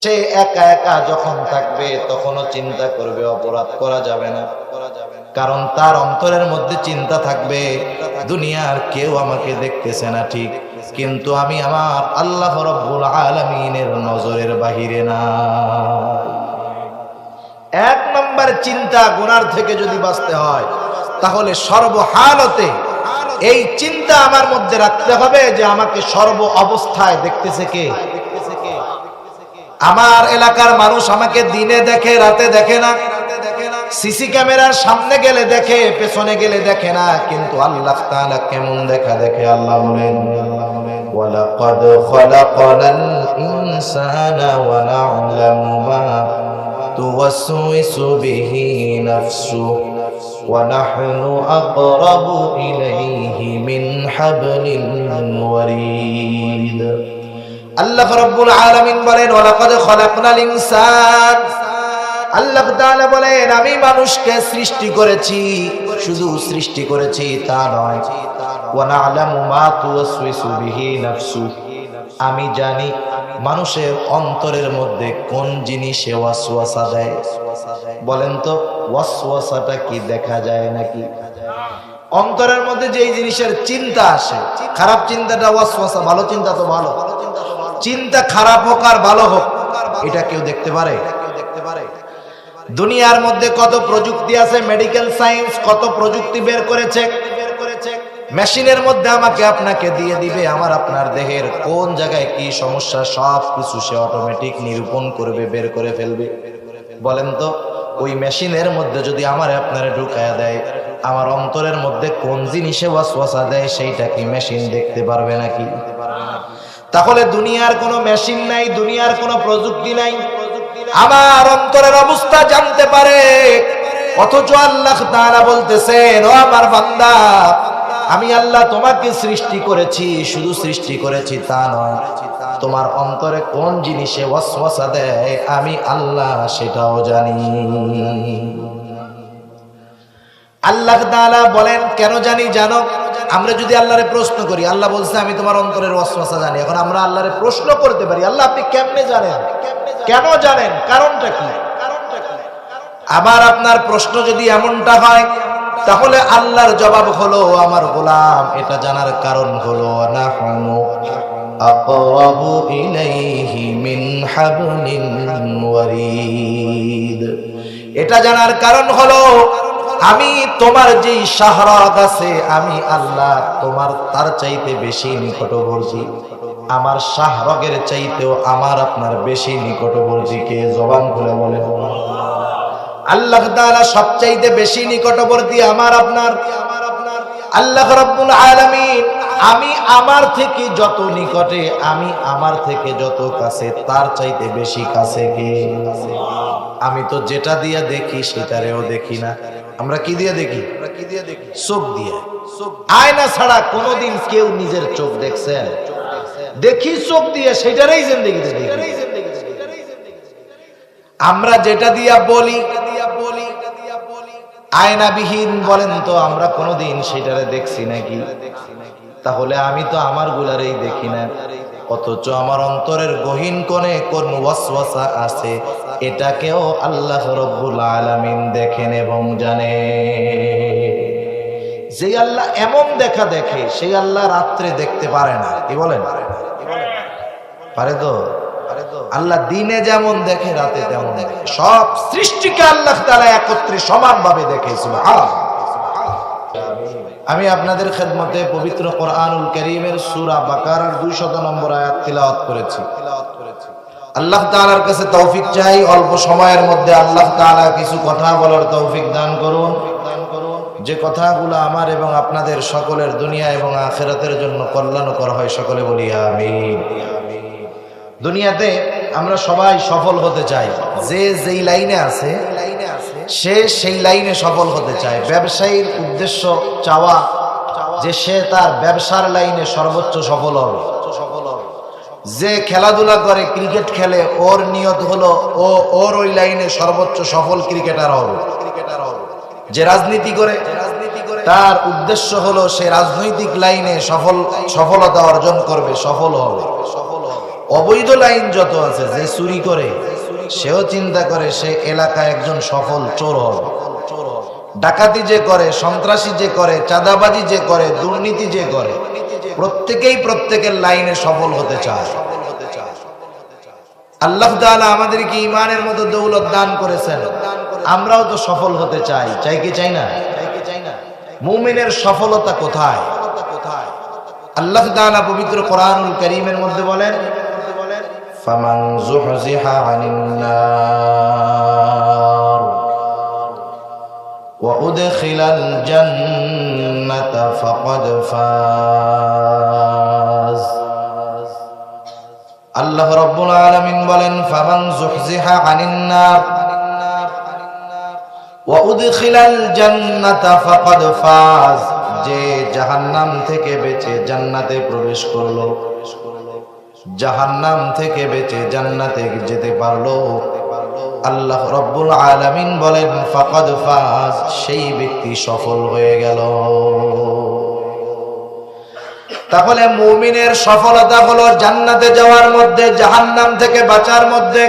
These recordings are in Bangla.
সে একা একা যখন থাকবে তখনও চিন্তা করবে অপরাধ করা যাবে না, কারণ তার অন্তরের মধ্যে চিন্তা থাকবে দুনিয়ার কেউ আমাকে দেখতেছে না ঠিক, কিন্তু আমি আমার আল্লাহ রাব্বুল আলামিনের নজরের বাহিরে না। এক নম্বর চিন্তা, গুনার থেকে যদি বাঁচতে হয় তাহলে সর্বহালতে এই চিন্তা আমার মধ্যে রাখতে হবে যে আমাকে সর্ব অবস্থায় দেখতেছে কে। আমার এলাকার মানুষ আমাকে দিনে দেখে রাতে দেখে না, সিসি ক্যামেরার সামনে গেলে দেখে পেছনে গেলে দেখে না, কিন্তু আল্লাহ তাআলা কেমন দেখে। আল্লাহ বলেন ওয়ালাকাদ খলাকনাল ইনসানা ওয়া না'লামু মা তুওয়াসওয়িসু বিহি নাফসুহু ওয়া নাহনু আকরাবু ইলাইহি মিন হাবলিল ওয়ারিদ। আল্লাহ রাব্বুল আলামিন বলেন ওয়ালাকাদ খলাকনাল ইনসান, আল্লাহ তাআলা বলেন আমি মানুষকে সৃষ্টি করেছি, শুধু সৃষ্টি করেছি তা নয়, ওয়া না'লামু মা তুওয়াসওয়িসু বিহি নাফসুহু, আমি জানি মানুষের অন্তরের মধ্যে কোন জিনিসে ওয়াসওয়াসা দেয়। বলেন তো ওয়াসওয়াসাটা কি দেখা যায় নাকি? অন্তরের মধ্যে যেই জিনিসের চিন্তা আসে, খারাপ চিন্তাটা ওয়াসওয়াসা, ভালো চিন্তা তো ভালো। চিন্তা খারাপ হোক আর ভালো হোক এটা কেউ দেখতে পারে? দুনিয়ার মধ্যে কত প্রযুক্তি আছে, মেডিকেল সায়েন্স কত প্রযুক্তি বের করেছে, মেশিনের মধ্যে আমাকে আপনাকে দিয়ে দিবে আমার আপনার দেহের কোন জায়গায় কি সমস্যা সব কিছু সে অটোমেটিক নিরূপণ করবে, বের করে ফেলবে। বলেন তো ওই মেশিনের মধ্যে যদি আমার আপনারে ঢুকায়া দেয়, আমার অন্তরের মধ্যে কোন জিনিসে ওয়াসওয়াসা দেয় সেইটা কি মেশিন দেখতে পারবে নাকি? তাহলে দুনিয়ার কোনো মেশিন নাই, দুনিয়ার কোনো প্রযুক্তি নাই আমার অন্তরের অবস্থা জানতে পারে। অথচ আল্লাহ তাআলা বলতেছেন ও আমার বান্দা, আমি আল্লাহ তোমাকে সৃষ্টি করেছি, শুধু সৃষ্টি করেছি তা নয়, তোমার অন্তরে কোন জিনিসে ওয়াসওয়াসা দেয় আমি আল্লাহ সেটাও জানি। আল্লাহ তাআলা বলেন কেন জানি জানো? আমরা যদি আল্লাহরে প্রশ্ন করি, আল্লাহ বলছে আমি তোমার অন্তরের ওয়াসওয়াসা জানি। এখন আমরা আল্লাহরে প্রশ্ন করতে পারি, আল্লাহ আপনি কেমনে জানেন, কেন জানেন, কারণটা কি? আবার আপনার প্রশ্ন যদি এমনটা হয় তাহলে আল্লাহর জবাব হলো আমার গোলাম এটা জানার কারণ হলো নাহনু আকরাবু ইলাইহি মিন হাবলিল ওয়ারিদ। এটা জানার কারণ হলো আমি তোমার যেই শাহরাগ আছে আমি আল্লাহ তোমার তার চাইতে বেশি নিকটবর্তী, আমার শাহরগের চাইতেও আমার আপনার বেশি নিকটবর্তী কে? জবান খুলে বলে আল্লাহ তাআলা সবচাইতে বেশি নিকটবর্তী আমার আপনার আল্লাহ রাব্বুল আলামিন। আমি আমার থেকে যত নিকটে, আমি আমার থেকে যত কাছে, তার চাইতে বেশি কাছে কে? আমি তো যেটা দিয়ে দেখি সেটারেও দেখি না। আমরা কি দিয়ে দেখি? চোখ দিয়ে। আয়না ছাড়া কোনোদিন কেউ নিজের চোখ দেখছেন? দেখি চোখ দিয়ে, সেটারই জিন্দেগিতে দেখি। আমরা যেটা দিয়া বলি আয়নাবিহীন, বলেন তো আমরা কোনোদিন সেটারে দেখছি নাকি? তাহলে আমি তো আমার গুলারেই দেখি না, অথচ আমার অন্তরের গহীন কোণে কোন ওয়াসওয়াসা আছে এটাকেও আল্লাহ রাব্বুল আলামিন দেখেন এবং জানে। যে আল্লাহ এমন দেখা দেখে সেই আল্লাহ রাত্রে দেখতে পারে না, কি বলেন? পারে তো? আল্লাহ দিনে যেমন দেখে রাতে তেমন দেখে। সব সৃষ্টিকে আল্লাহ তাআলা একত্রে সমানভাবে দেখে। সুবহানাল্লাহ। আমি আপনাদের খেদমতে পবিত্র কোরআনুল কারীমের সূরা বাকারার 200 নম্বর আয়াত তিলাওয়াত করেছি। আল্লাহ তাআলার কাছে তৌফিক চাই অল্প সময়ের মধ্যে আল্লাহ তাআলা কিছু কথা বলার তৌফিক দান করুন, যে কথাগুলো আমার এবং আপনাদের সকলের দুনিয়া এবং আখিরাতের জন্য কল্যাণকর হয়। সকলে বলি আমিন। দুনিয়াতে আমরা সবাই সফল হতে চাই, যে যেই লাইনে আছে সে সেই লাইনে সফল হতে চায়। ব্যবসায়ীর উদ্দেশ্য চাওয়া যে সে তার ব্যবসার লাইনে সর্বোচ্চ সফল হবে। যে খেলাধুলা করে, ক্রিকেট খেলে, ওর নিয়ত হলো ওর ওই লাইনে সর্বোচ্চ সফল ক্রিকেটার হবে। যে রাজনীতি করে তার উদ্দেশ্য হলো সে রাজনৈতিক লাইনে সফলতা অর্জন করবে, সফল হবে। অবৈধ লাইন যত আছে, যে চুরি করে সেও চিন্তা করে সে এলাকায় একজন সফল চোর হবে। ডাকাতি যে করে, সন্ত্রাসী যে করে, চাঁদাবাজি যে করে, দুর্নীতি যে করে, প্রত্যেকেই প্রত্যেকের লাইনে সফল হতে চায়। আল্লাহ তাআলা আমাদেরকে ঈমানের মতো দৌলত দান করেছেন, আমরাও তো সফল হতে চাই, চাই কি চাই না? মুমিনের সফলতা কোথায়? আল্লাহ তাআলা পবিত্র কোরআনুল কারীমের মধ্যে বলেন, ফামান যুহজিহা আনিন নার ওয়া উদখিলাল জান্নাতা ফাকাদ ফাজ। আল্লাহ রাব্বুল আলামিন বলেন, ফামান যুহজিহা আনিন নার ওয়া উদখিলাল জান্নাতা ফাকাদ ফাজ। যে জাহান্নাম থেকে বেঁচে জান্নাতে প্রবেশ করলো, জাহান্নাম থেকে বেঁচে জান্নাতে যেতে পারলো, আল্লাহ রাব্বুল আলামিন বলেন ফাকাদ ফাজ, সেই ব্যক্তি সফল হয়ে গেল। তাহলে মুমিনের সফলতা হলো জান্নাতে যাওয়ার মধ্যে, জাহান্নাম থেকে বাঁচার মধ্যে।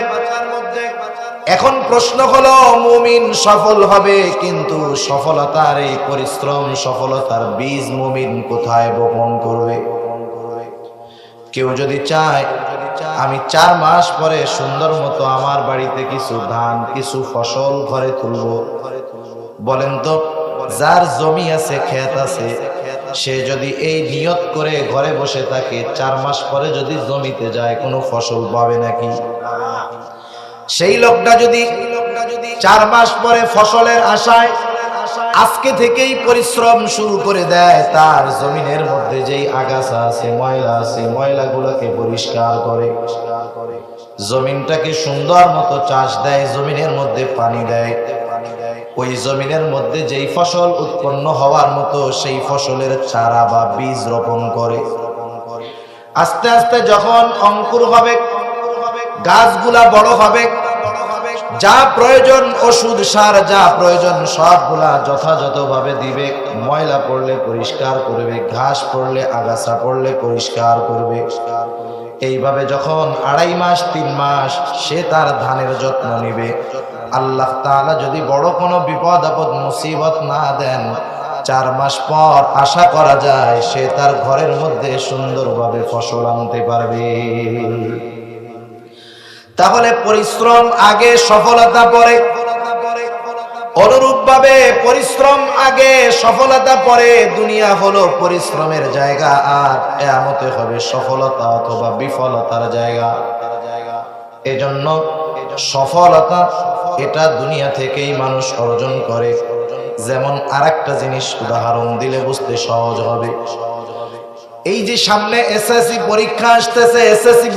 এখন প্রশ্ন হলো, মুমিন সফল হবে, কিন্তু সফলতার এই পরিশ্রম, সফলতার বীজ মুমিন কোথায় বপন করবে? কেউ যদি চায় আমি 4 মাস পরে সুন্দর মতো আমার বাড়িতে কিছু ধান, কিছু ফসল ঘরে তুলব, বলেন তো যার জমি আছে, ক্ষেত আছে, সে যদি এই নিয়ত করে ঘরে বসে থাকে, 4 মাস পরে যদি জমিতে যায় কোনো ফসল পাবে নাকি? সেই লোকটা যদি 4 মাস পরে ফসলের আশায় আজকে থেকেই পরিশ্রম শুরু করে দেয়, তার জমিনের মধ্যে যেই আগাছা আছে, ময়লা আছে, ময়লাগুলোকে পরিষ্কার করে, জমিনটাকে সুন্দর মতো চাষ দেয়, জমিনের মধ্যে পানি দেয়, ওই জমিনের মধ্যে যেই ফসল উৎপন্ন হওয়ার মতো সেই ফসলের চারা বা বীজ রোপণ করে, আস্তে আস্তে যখন অঙ্কুর হবে, গাছগুলা বড় হবে, যা প্রয়োজন ওষুধ সার যা প্রয়োজন সবগুলা যথাযথভাবে দিবে, ময়লা পড়লে পরিষ্কার করবে, ঘাস পড়লে, আগাছা পড়লে পরিষ্কার করবে। এইভাবে যখন 2.5 মাস 3 মাস সে তার ধানের যত্ন নিবে, আল্লাহ তাআলা যদি বড় কোনো বিপদ আপদ মুসিবত না দেন, 4 মাস পর আশা করা যায় সে তার ঘরের মধ্যে সুন্দরভাবে ফসল আনতে পারবে। তাহলে পরিশ্রম আগে, সফলতা পরে। অনুরূপভাবে পরিশ্রম আগে, সফলতা পরে। দুনিয়া হলো পরিশ্রমের জায়গা, আর কিয়ামতে হবে সফলতা অথবা বিফলতার জায়গা। এজন্য সফলতা এটা দুনিয়া থেকেই মানুষ অর্জন করে। যেমন আরেকটা জিনিস উদাহরণ দিলে বুঝতে সহজ হবে। এই যে সামনে এসএসসি পরীক্ষা আসতেছে, এসএসসি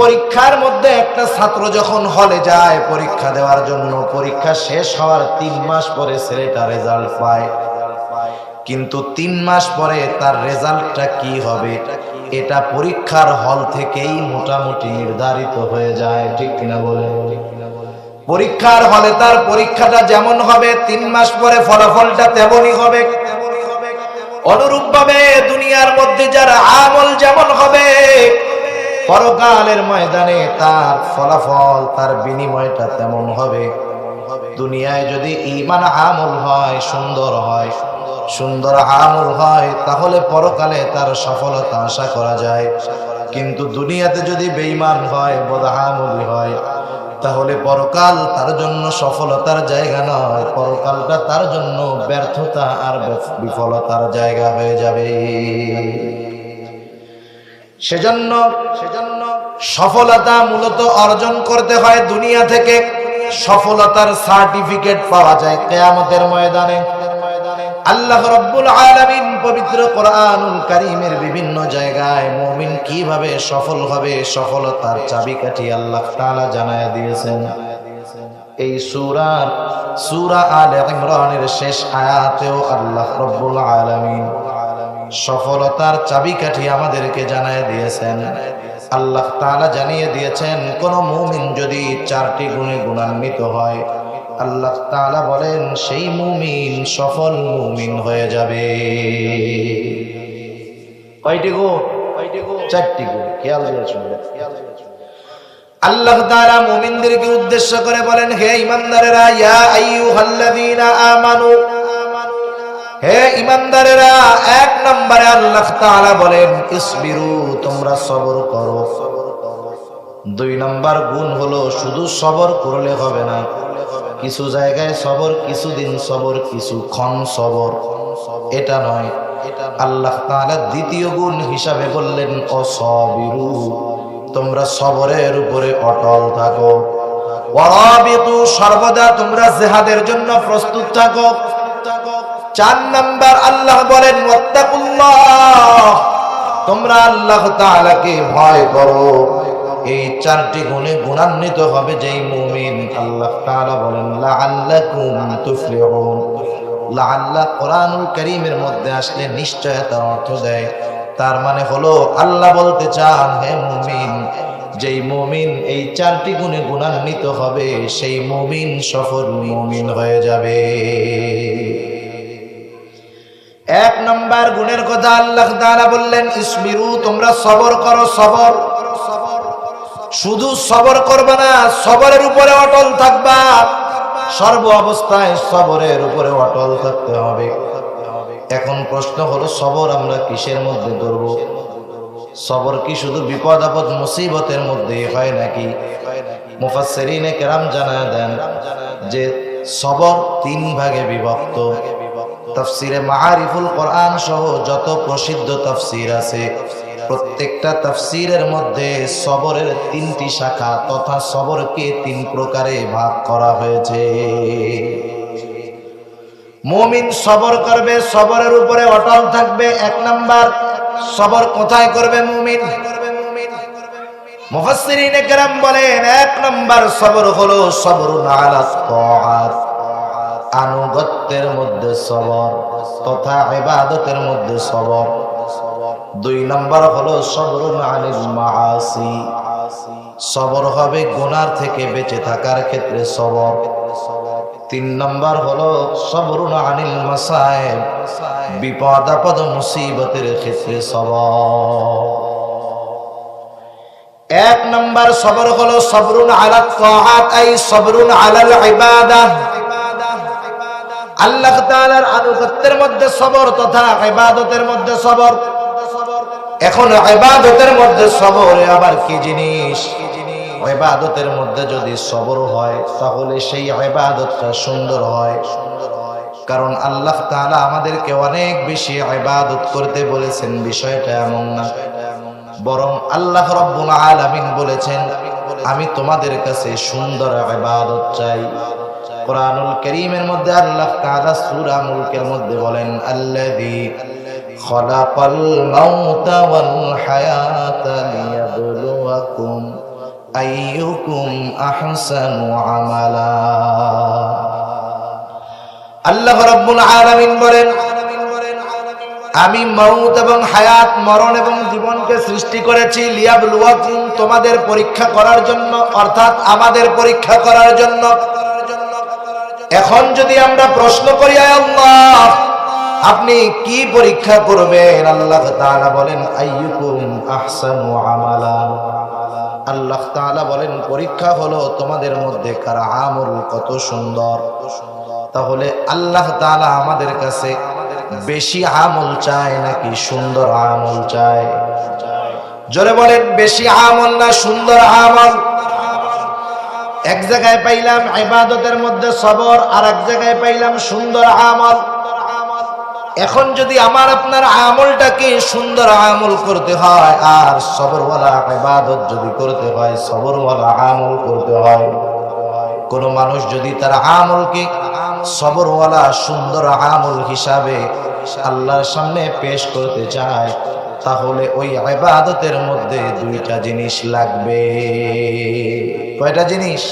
পরীক্ষার মধ্যে একটা ছাত্র যখন হলে যায় পরীক্ষা দেওয়ার জন্য, পরীক্ষা শেষ হওয়ার 3 মাস পরে ছেলেটা রেজাল্ট পায়, কিন্তু 3 মাস পরে তার রেজাল্টটা কি হবে এটা পরীক্ষার হল থেকেই মোটামুটি নির্ধারিত হয়ে যায়, ঠিক কিনা বলেন? পরীক্ষার হলে তার পরীক্ষাটা যেমন হবে, 3 মাস পরে ফলাফলটা তেমনই হবে। অনুরূপভাবে দুনিয়ার মধ্যে যার আমল যেমন হবে, পরকালের ময়দানে তার ফলাফল, তার বিনিময়টা তেমন হবে। দুনিয়ায় যদি ঈমান আমল হয়, সুন্দর আমল হয়, তাহলে পরকালে তার সফলতা আশা করা যায়। কিন্তু দুনিয়াতে যদি বেঈমান হয়, বদআমলি হয়, তাহলে পরকাল তার জন্য সফলতার জায়গা নয়, পরকালটা তার জন্য ব্যর্থতা আর বিফলতার জায়গা হয়ে যাবে। সেজন্য সফলতা মূলত অর্জন করতে হয় দুনিয়া থেকে। সফলতার সার্টিফিকেট পাওয়া যায় কিয়ামতের ময়দানে। আল্লাহ রাব্বুল আলামিন পবিত্র কোরআনুল কারীমের বিভিন্ন জায়গায় মুমিন কিভাবে সফল হবে, সফলতার চাবিকাঠি আল্লাহ তাআলা জানায়া দিয়েছেন। এই সূরা আলে ইমরানের শেষ আয়াতেও আল্লাহ রাব্বুল আলামিন সফলতার চাবিকাঠি আমাদেরকে জানায় দিয়েছেন। আল্লাহ তাআলা জানিয়ে দিয়েছেন, কোন মুমিন যদি 4টি গুণে গুণান্বিত হয়, আল্লাহ তাআলা বলেন সেই মুমিন সফল মুমিন হয়ে যাবে। কয়টি গুণ? চারটি গুণ, খেয়াল দিয়ে শুনবেন। আল্লাহ তাআলা মুমিনদেরকে উদ্দেশ্য করে বলেন, হে ঈমানদারেরা, ইয়া আইয়ুহাল্লাযীনা আমানু, হে ঈমানদারেরা, এক নম্বরে আল্লাহ তাআলা বলেন ইসবিরু, তোমরা সবর করো। দুই নম্বর গুণ হলো শুধু সবর করলে হবে না, কিছু জায়গায় সবর, কিছুদিন সবর, কিছুক্ষণ সবর, এটা নয়। আল্লাহ তাআলা দ্বিতীয় গুণ হিসাবে বললেন অসবিরু, তোমরা সবরের উপরে অটল থাকো। ওয়ারাবিতু, সর্বদা তোমরা জিহাদের জন্য প্রস্তুত থাকো। চার নাম্বার আল্লাহ বলেন ওয়াত্তাকুল্লাহ, তোমরা আল্লাহ তাআলাকে ভয় করো। এই চারটি গুণে গুণান্বিত হবে যেই মুমিন, আল্লাহ তাআলা বলেন লাআল্লাকুম তুফলিহুন। লাআল্লাহ কোরআনুল কারীমের মধ্যে আসলে নিশ্চয়তার অর্থ দেয়। তার মানে হলো আল্লাহ বলতে চান, হে মুমিন, যেই মুমিন এই চারটি গুণে গুণান্বিত হবে সেই মুমিন সফল মুমিন হয়ে যাবে। এক নম্বর গুণের কথা আল্লাহ তাআলা বললেন ইসবিরু, তোমরা সবর করো। সবর, শুধু সবর করবে না, সবরের উপরে অটল থাকবা। সর্ব অবস্থায় সবরের উপরে অটল থাকতে হবে। এখন প্রশ্ন হলো, সবর আমরা কিসের মধ্যে করব? সবর কি শুধু বিপদ আপদ মুসিবতের মধ্যে হয় নাকি? মুফাসসিরিনে কেরাম জানায় দেন যে সবর তিন ভাগে বিভক্ত। তাফসিরে মাআরিফুল কোরআন সহ যত প্রসিদ্ধ তাফসির আছে, প্রত্যেকটা তাফসিরের মধ্যে সবরের তিনটি শাখা তথা সবরকে তিন প্রকারে ভাগ করা হয়েছে। মুমিন সবর করবে, সবরের উপরে অটল থাকবে। এক নাম্বার সবর কোথায় করবে মুমিন? মুফাসসিরিনে কেরাম বলেন এক নাম্বার সবর হলো সবরুন আলা তাআত, আনুগত্যের মধ্যে সবর তথা ইবাদতের মধ্যে সবর। দুই নম্বর হলো সবরুন আনিল মাআসি, সবর হবে গুনার থেকে বেঁচে থাকার ক্ষেত্রে সবর। তিন নম্বর হলো সবরুন আনিল মাসায়েব, বিপদ আপদ মুসিবতের ক্ষেত্রে সবর। এক নম্বর সবর হলো সবরুন আলা তাআত, আই সবরুন আলাল ইবাদাহ, আল্লাহ তাআলার আনুগত্যের মধ্যে সবর তথা ইবাদতের মধ্যে সবর। এখন ইবাদতের মধ্যে সবর আবার কি জিনিস? ইবাদতের মধ্যে যদি সবর হয় তাহলে সেই ইবাদতটা সুন্দর হয়। কারণ আল্লাহ তাআলা আমাদেরকে অনেক বেশি ইবাদত করতে বলেছেন, বিষয়টা এমন না। বরং আল্লাহ রাব্বুল আলামিন বলেছেন, আমি তোমাদের কাছে সুন্দর ইবাদত চাই। কোরআনুল কারীমের মধ্যে আল্লাহ তাআলা সূরা মুলকের মধ্যে বলেন, আল্লাযী খালাকাল মাউতা ওয়াল হায়াতা লিয়াবলুয়াকুম আইয়ুকুম আহসানু আমালা। আল্লাহ রাব্বুল আলামিন বলেন, আমি মাউত এবং হায়াত, মরণ এবং জীবনকে সৃষ্টি করেছি লিয়াবলুয়াকুম, তোমাদের পরীক্ষা করার জন্য, অর্থাৎ আমাদের পরীক্ষা করার জন্য। এখন যদি আমরা প্রশ্ন করি, আয় আল্লাহ আপনি কি পরীক্ষা করবেন? আল্লাহ তাআলা বলেন আইয়ুকুম আহসানু আমালা। আল্লাহ তাআলা বলেন পরীক্ষা হলো তোমাদের মধ্যে কার আমল কত সুন্দর। তাহলে আল্লাহ তাআলা আমাদের কাছে বেশি আমল চায় নাকি সুন্দর আমল চায়? জোরে বলেন, বেশি আমল না সুন্দর আমল? এক জায়গায় পাইলাম ইবাদতের মধ্যে সবর, আর এক জায়গায় পাইলাম সুন্দর আমল। এখন যদি আমার আপনার আমলটাকে সুন্দর আমল করতে হয় আর সবরওয়ালা ইবাদত যদি করতে হয়, সবরওয়ালা আমল করতে হয়, কোন মানুষ যদি তার আমলকে সবরওয়ালা সুন্দর আমল হিসাবে আল্লাহর সামনে পেশ করতে চায়, তাহলে ওই ইবাদতের মধ্যে দুইটা জিনিস লাগবে। কয়টা জিনিস?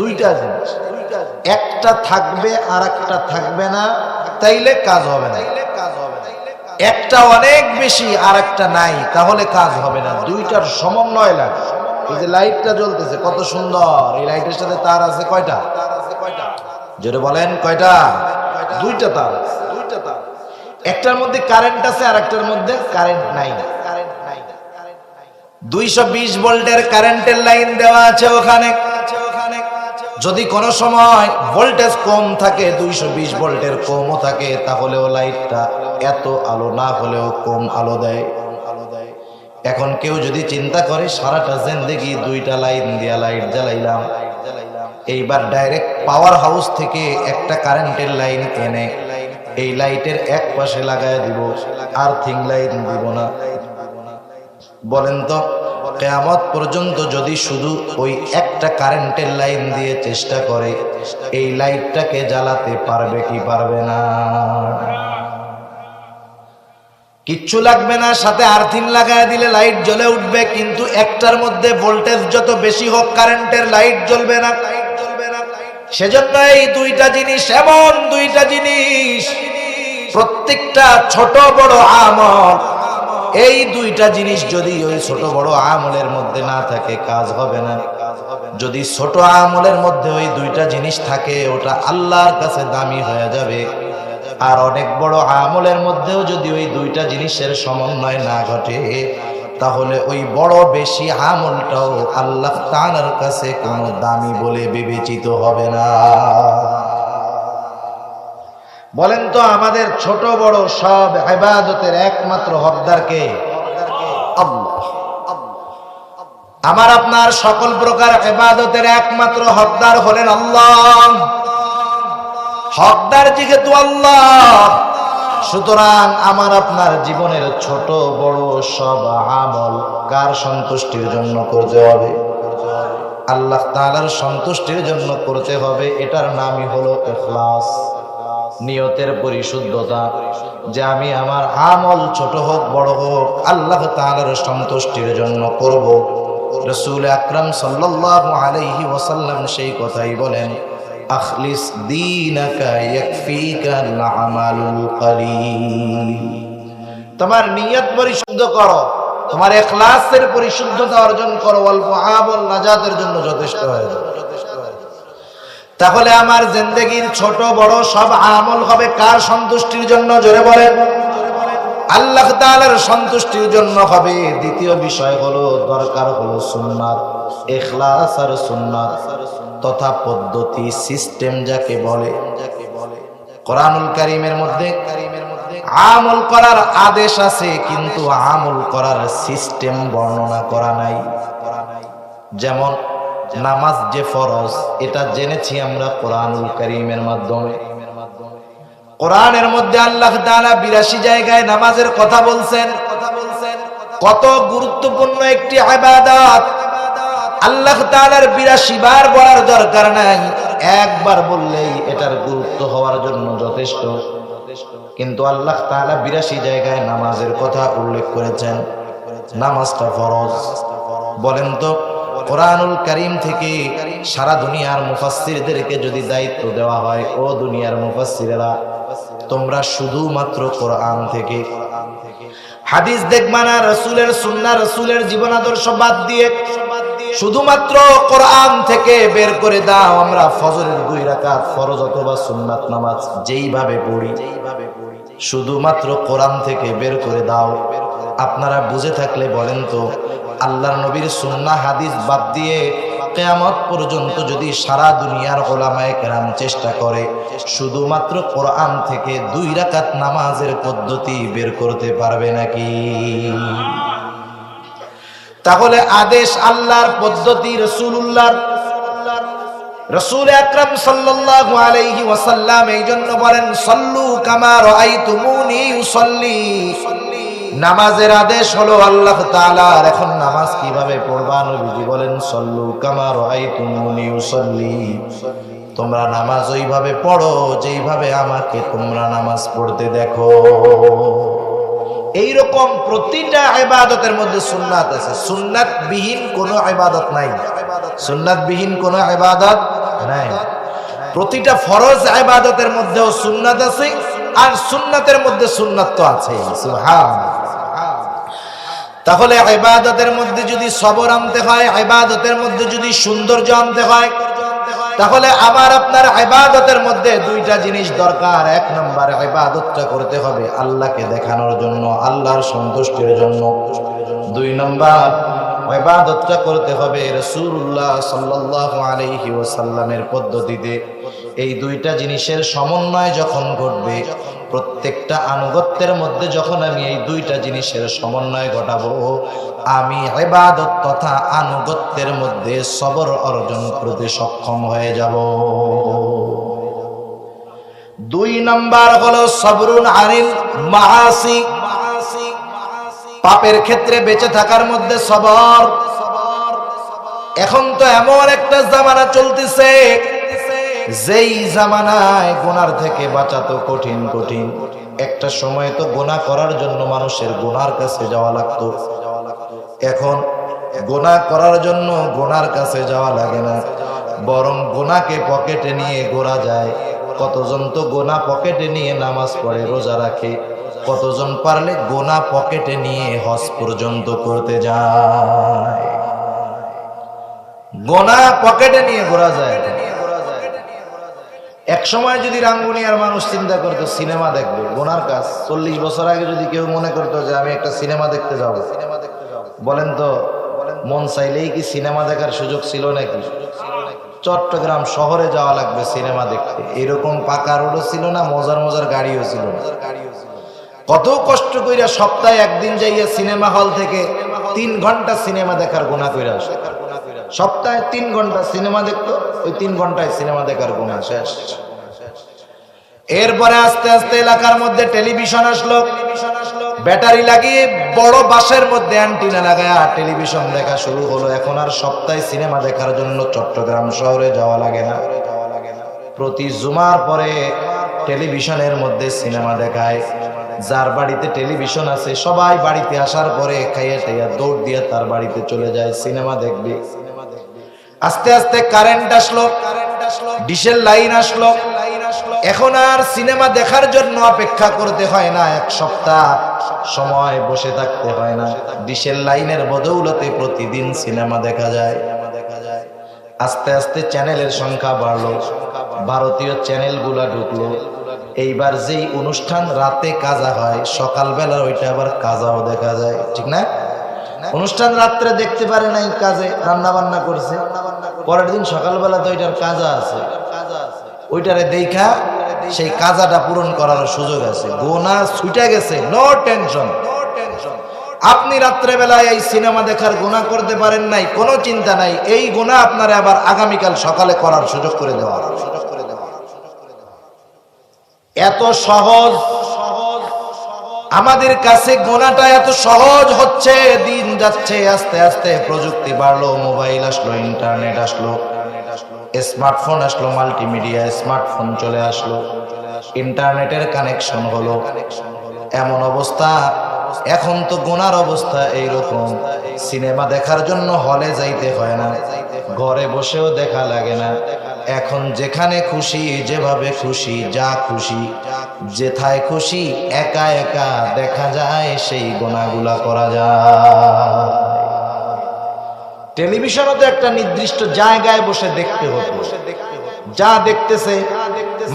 দুইটা জিনিস। একটা থাকবে আর একটা থাকবে না, তাইলে কাজ হবে না। একটা অনেক বেশি আর একটা নাই, তাহলে কাজ হবে না। দুইটার সমন্বয় লাগে। এই যে লাইটটা জ্বলতেছে কত সুন্দর, এই লাইটের সাথে তার আছে কয়টা? যেটা বলেন কয়টা? দুইটা তার। একটার মধ্যে কারেন্ট আছে আর একটার মধ্যে কারেন্ট নাই। 220 ভোল্টের কারেন্টের লাইন দেওয়া আছে ওখানে। যদি কোনো সময় ভোল্টেজ কম থাকে, 220 ভোল্টের কমও থাকে, তাহলেও লাইটটা এত আলো না হলেও কম আলো দেয়। এখন কেউ যদি চিন্তা করে সারাটা জিন্দেগি 2টা লাইন দিয়া লাইট জ্বালাইলাম, এইবার ডাইরেক্ট পাওয়ার হাউস থেকে একটা কারেন্টের লাইন এনে এই লাইটের এক পাশে লাগায় দিব, আর্থিং লাইন দিব না। বলেন তো কিয়ামত পর্যন্ত যদি শুধু ওই একটা কারেন্টের লাইন দিয়ে চেষ্টা করে, এই লাইটটাকে জ্বালাতে পারবে কি পারবে না? কিচ্ছু লাগবে না, সাথে আর্থিং লাগায় দিলে লাইট জ্বলে উঠবে, কিন্তু একটার মধ্যে ভোল্টেজ যত বেশি হোক কারেন্টের লাইট জ্বলবে না। সেজন্য এই 2টা জিনিস, এমন 2টা জিনিস, প্রত্যেকটা ছোট বড় আমল, এই 2টা জিনিস যদি ওই ছোট বড় আমলের মধ্যে না থাকে কাজ হবে না। যদি ছোট আমলের মধ্যে ওই 2টা জিনিস থাকে, ওটা আল্লাহর কাছে দামি হয়ে যাবে। আর অনেক বড় আমলের মধ্যেও যদি ওই 2টা জিনিসের সমন্বয় না ঘটে, তাহলে ওই বড় বেশি আমলটাও আল্লাহ তাআলার কাছে কোনো দামি বলে বিবেচিত হবে না। বলেন তো আমাদের ছোট বড় সব ইবাদতের একমাত্র হকদার কে? আল্লাহ। আমার আপনার সকল প্রকার ইবাদতের একমাত্র হকদার হলেন আল্লাহ। হকদার যেহেতু আল্লাহ, সুতরাং আমার আপনার জীবনের ছোট বড় সব আমল কার সন্তুষ্টির জন্য করতে হবে? আল্লাহ তাআলার সন্তুষ্টির জন্য করতে হবে। এটার নামই হলো ইখলাস, নিয়তের পরিশুদ্ধতা, যে আমি আমার আমল ছোট হোক বড় হোক আল্লাহ তাআলার সন্তুষ্টির জন্য করব। রাসূল আকরাম সাল্লাল্লাহু আলাইহি ওয়াসাল্লাম সেই কথাই বলেন, আখলিস দীনাকা ইয়াকফিকাল আমালুল কলিল। তোমার নিয়ত পরিশুদ্ধ করো, তোমার ইখলাসের পরিশুদ্ধতা অর্জন করো, অল্প আমল নাজাতের জন্য যথেষ্ট হয়ে যাবে। তাহলে আমার জিন্দেগির ছোট বড় সব আমল হবে কার সন্তুষ্টির জন্য? জোরে বলেন। আল্লাহ তাআলার সন্তুষ্টির জন্য হবে। দ্বিতীয় বিষয় হলো, দরকার হলো সুন্নাত, ইখলাস আর সুন্নাত তথা পদ্ধতি, সিস্টেম যাকে বলে। কোরআনুল কারীমের মধ্যে আমল করার আদেশ আছে, কিন্তু আমল করার সিস্টেম বর্ণনা করা নাই। যেমন নামাজ যে ফরজ, এটা জেনেছি আমরা কোরআনুল কারীমের মাধ্যমে। কোরআনের মধ্যে আল্লাহ তাআলা 82 জায়গায় নামাজের কথা বলছেন। কত গুরুত্বপূর্ণ একটি ইবাদত, আল্লাহ তাআলার 82 বার বলার দরকার নাই, একবার বললেই এটার গুরুত্ব হওয়ার জন্য যথেষ্ট। কিন্তু আল্লাহ তাআলা 82 জায়গায় নামাজের কথা উল্লেখ করেছেন। নামাজটা ফরজ। বলেন তো কোরআনুল কারীম থেকে সারা দুনিয়ার মুফাসসিরদেরকে যদি দায়িত্ব দেওয়া হয়, ও দুনিয়ার মুফাসসিরেরা তোমরা শুধুমাত্র কোরআন থেকে হাদিস দেখবা না, রাসূলের সুন্নাহ রাসূলের জীবন আদর্শ বাদ দিয়ে শুধুমাত্র কোরআন থেকে বের করে দাও, আমরা ফজরের 2 রাকাত ফরজ অথবা সুন্নাত নামাজ যেইভাবে পড়ি শুধুমাত্র কোরআন থেকে বের করে দাও। আপনারা বুঝে থাকলে বলেন তো, আল্লাহর নবীর সুন্নাহ হাদিস বাদ দিয়ে কিয়ামত পর্যন্ত যদি সারা দুনিয়ার উলামায়ে কেরাম চেষ্টা করে শুধুমাত্র কোরআন থেকে 2 রাকাত নামাজের পদ্ধতি বের করতে পারবে নাকি? তাহলে আদেশ আল্লাহর, পদ্ধতি রাসূলুল্লাহর। রাসূল আকরাম সাল্লাল্লাহু আলাইহি ওয়াসাল্লাম এইজন্য বলেন, সাল্লু কামা রাআইতুমুনি উসাল্লি। নামাজের আদেশ হলো আল্লাহ তাআলার। এখন নামাজ কিভাবে পড়বা? নবীজি বলেন, সাল্লু কামা রাআইতুমুনি উসাল্লি। তোমরা নামাজ ওইভাবে পড়ো যেইভাবে আমাকে তোমরা নামাজ পড়তে দেখো। এইরকম প্রতিটা ইবাদতের মধ্যে সুন্নাত আছে। সুন্নাতবিহীন কোনো ইবাদত নাই, সুন্নাতবিহীন কোনো ইবাদত নাই। প্রতিটা ফরজ ইবাদতের মধ্যেও সুন্নাত আছে, আর সুন্নাতের মধ্যে সুন্নাত তো আছে। সুবহানাল্লাহ। তাহলে ইবাদতের মধ্যে যদি সবর আনতে হয়, ইবাদতের মধ্যে যদি সৌন্দর্য আনতে হয়, তাহলে আমার আপনার ইবাদতের মধ্যে 2টা জিনিস দরকার। 1 নম্বর, ইবাদতটা করতে হবে আল্লাহকে দেখানোর জন্য, আল্লাহর সন্তুষ্টির জন্য। 2 নম্বর, ইবাদতটা করতে হবে রাসূলুল্লাহ সাল্লাল্লাহু আলাইহি ওয়াসাল্লামের পদ্ধতিতে। এই দুইটা জিনিসের সমন্বয় যখন ঘটবে, প্রত্যেকটা আনুগত্যের মধ্যে যখন আমি এই দুইটা জিনিসের সমন্বয় ঘটাবো, আমি ইবাদত তথা আনুগত্যের মধ্যে সবর অর্জন করতে সক্ষম হয়ে যাব। 2 নাম্বার হলো সবরুন আনিল মাআসি, পাপের ক্ষেত্রে বেঁচে থাকার মধ্যে সবর। এখন তো এমন একটা জামানা চলতেছে, যেই জামানায় গুনার থেকে বাঁচা তো কঠিন কঠিন। একটা সময় তো গুনাহ করার জন্য মানুষের গুনার কাছে যাওয়া লাগতো, এখন গুনাহ করার জন্য গুনার কাছে যাওয়া লাগে না, বরং গুনাহকে পকেটে নিয়ে ঘোরা যায়। কতজন তো গুনাহ পকেটে নিয়ে নামাজ পড়ে, রোজা রাখে, কতজন পারলে গুনাহ পকেটে নিয়ে হজ পর্যন্ত করতে যায়। গুনাহ পকেটে নিয়ে ঘোরা যায়। এক সময় যদি রাঙ্গুনিয়ার মানুষ চিন্তা করতো সিনেমা দেখবে, গুনার কাজ। 40 বছর আগে যদি কেউ মনে করতো যে আমি একটা সিনেমা দেখতে যাব, বলেন তো মন চাইলেই কি সিনেমা দেখার সুযোগ ছিল নাকি? চট্টগ্রাম শহরে যাওয়া লাগবে সিনেমা দেখতে, এরকম পাকা রোডও ছিল না, মজার মজার গাড়িও ছিল না। কত কষ্ট কইরা সপ্তাহে একদিন যাইয়া সিনেমা হল থেকে 3 ঘন্টা সিনেমা দেখার গুনাহ কইরা আসে। সপ্তাহে 3 ঘন্টা সিনেমা দেখতো, ওই 3 ঘন্টায় সিনেমা দেখার গুনাহ শেষ। এরপরে আস্তে আস্তে এলাকার মধ্যে টেলিভিশন আসলো, ব্যাটারি লাগিয়ে বড় বাসের মধ্যে অ্যান্টিনা লাগায়া টেলিভিশন দেখা শুরু হলো। এখন আর সপ্তাহে সিনেমা দেখার জন্য চট্টগ্রাম শহরে যাওয়া লাগে না, প্রতি জুমার পরে টেলিভিশনের মধ্যে সিনেমা দেখায়। যার বাড়িতে টেলিভিশন আছে সবাই বাড়িতে আসার পরে খাইয়া টাইয়া দৌড় দিয়ে তার বাড়িতে চলে যায় সিনেমা দেখবে। আস্তে আস্তে কারেন্ট আসলো, ডিশের লাইন আসলো, এখন আর সিনেমা দেখার জন্য অপেক্ষা করতে হয় না, 1 সপ্তাহ সময় বসে থাকতে হয় না। ডিশের লাইনের বদৌলতে প্রতিদিন সিনেমা দেখা যায়। আস্তে আস্তে চ্যানেলের সংখ্যা বাড়লো, ভারতীয় চ্যানেলগুলা ঢুকলো। এইবার যেই অনুষ্ঠান রাতে কাজা হয়, সকালবেলা ওইটা আবার কাজাও দেখা যায়, ঠিক না? অনুষ্ঠান রাত্রে দেখতে পারে নাই, কাজে রান্না বান্না করছে, পরের দিন সকালবেলা তো ওইটার কাজা আছে, ওইটারে দেখা সেই কাজাটা পূরণ করার সুযোগ আছে। গুনাহ ছুটে গেছে, নো টেনশন। আপনি রাত্রে বেলায় এই সিনেমা দেখার গুনাহ করতে পারেন নাই, কোনো চিন্তা নাই, এই গুনাহ আপনারা আবার আগামীকাল সকালে করার সুযোগ করে দেওয়া। এত সহজ আমাদের কাছে গুনাহটা, এত সহজ হচ্ছে, দিন যাচ্ছে আস্তে আস্তে। প্রযুক্তি বাড়লো, মোবাইল আসলো, ইন্টারনেট আসলো, স্মার্টফোন আসলো, মাল্টিমিডিয়া স্মার্টফোন চলে আসলো, ইন্টারনেটের কানেকশন হলো। এমন অবস্থা, এখন তো গুনার অবস্থা এইরকম, সিনেমা দেখার জন্য হলে যাইতে হয় না, ঘরে বসেও দেখা লাগে না। এখন যেখানে খুশি, যেভাবে খুশি, যা খুশি, যেথায় খুশি, একা একা দেখা যায়, সেই গুনাহগুলা করা যায়। টেলিভিশনও তো একটা নির্দিষ্ট জায়গায় বসে দেখতে হতো, যা দেখতেছে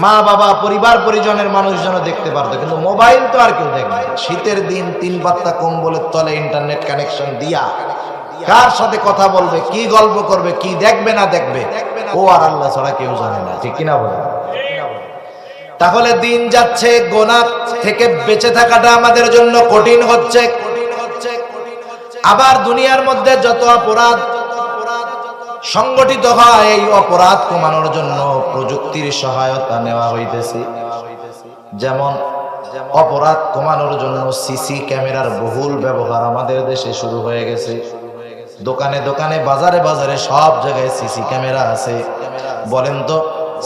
মা বাবা পরিবার পরিজনের মানুষজন দেখতে পারতো, কিন্তু মোবাইল তো আর কেউ দেখবে। শীতের দিন 3 পাত্তা কম্বলের তলে ইন্টারনেট কানেকশন দিয়া কার সাথে কথা বলবে, কি গল্প করবে, কি দেখবে না দেখবে, ও আর আল্লাহ ছাড়া কেউ জানে না, ঠিক কিনা বলে? তাহলে দিন যাচ্ছে, গুনাহ থেকে বেঁচে থাকাটা আমাদের জন্য কঠিন হচ্ছে। আবার দুনিয়ার মধ্যে যত অপরাধ সংগঠিত হয়, এই অপরাধ কমানোর জন্য প্রযুক্তির সহায়তা নেওয়া হইতেছে। যেমন অপরাধ কমানোর জন্য সিসি ক্যামেরার বহুল ব্যবহার আমাদের দেশে শুরু হয়ে গেছে। দোকানে দোকানে, বাজারে বাজারে, সব জায়গায় সিসি ক্যামেরা আছে। বলেন তো,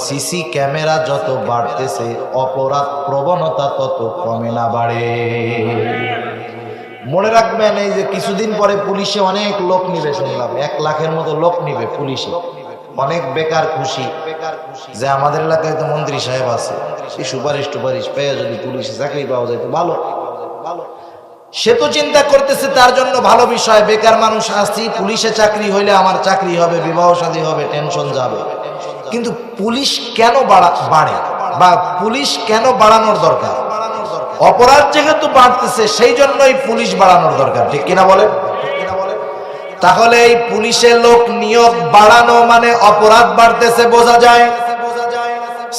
সিসি ক্যামেরা যত বাড়তেছে অপরাধ প্রবণতা তত কমে না বাড়ে? মনে রাখবেন, এই যে কিছুদিন পরে পুলিশে অনেক লোক নিবে, শুনলাম 1 লাখের মতো লোক নিবে পুলিশে। অনেক বেকার খুশি যে আমাদের এলাকায় তো মন্ত্রী সাহেব আছে, এই সুপারিশ টুপারিশ পেয়ে যদি পুলিশে চাকরি পাওয়া যায় তো ভালো। সে তো চিন্তা করতেছে তার জন্য ভালো বিষয়, বেকার মানুষ আসছি, পুলিশে চাকরি হইলে আমার চাকরি হবে, বিবাহ শাদী হবে, টেনশন যাবে। কিন্তু পুলিশ কেন বাড়ে, বা পুলিশ কেন বাড়ানোর দরকার? অপরাধ যেহেতু বাড়তেছে সেই জন্যই পুলিশ বাড়ানোর দরকার, ঠিক কিনা বলেন? তাহলে এই পুলিশের লোক নিয়োগ বাড়ানো মানে অপরাধ বাড়তেছে বোঝা যায়।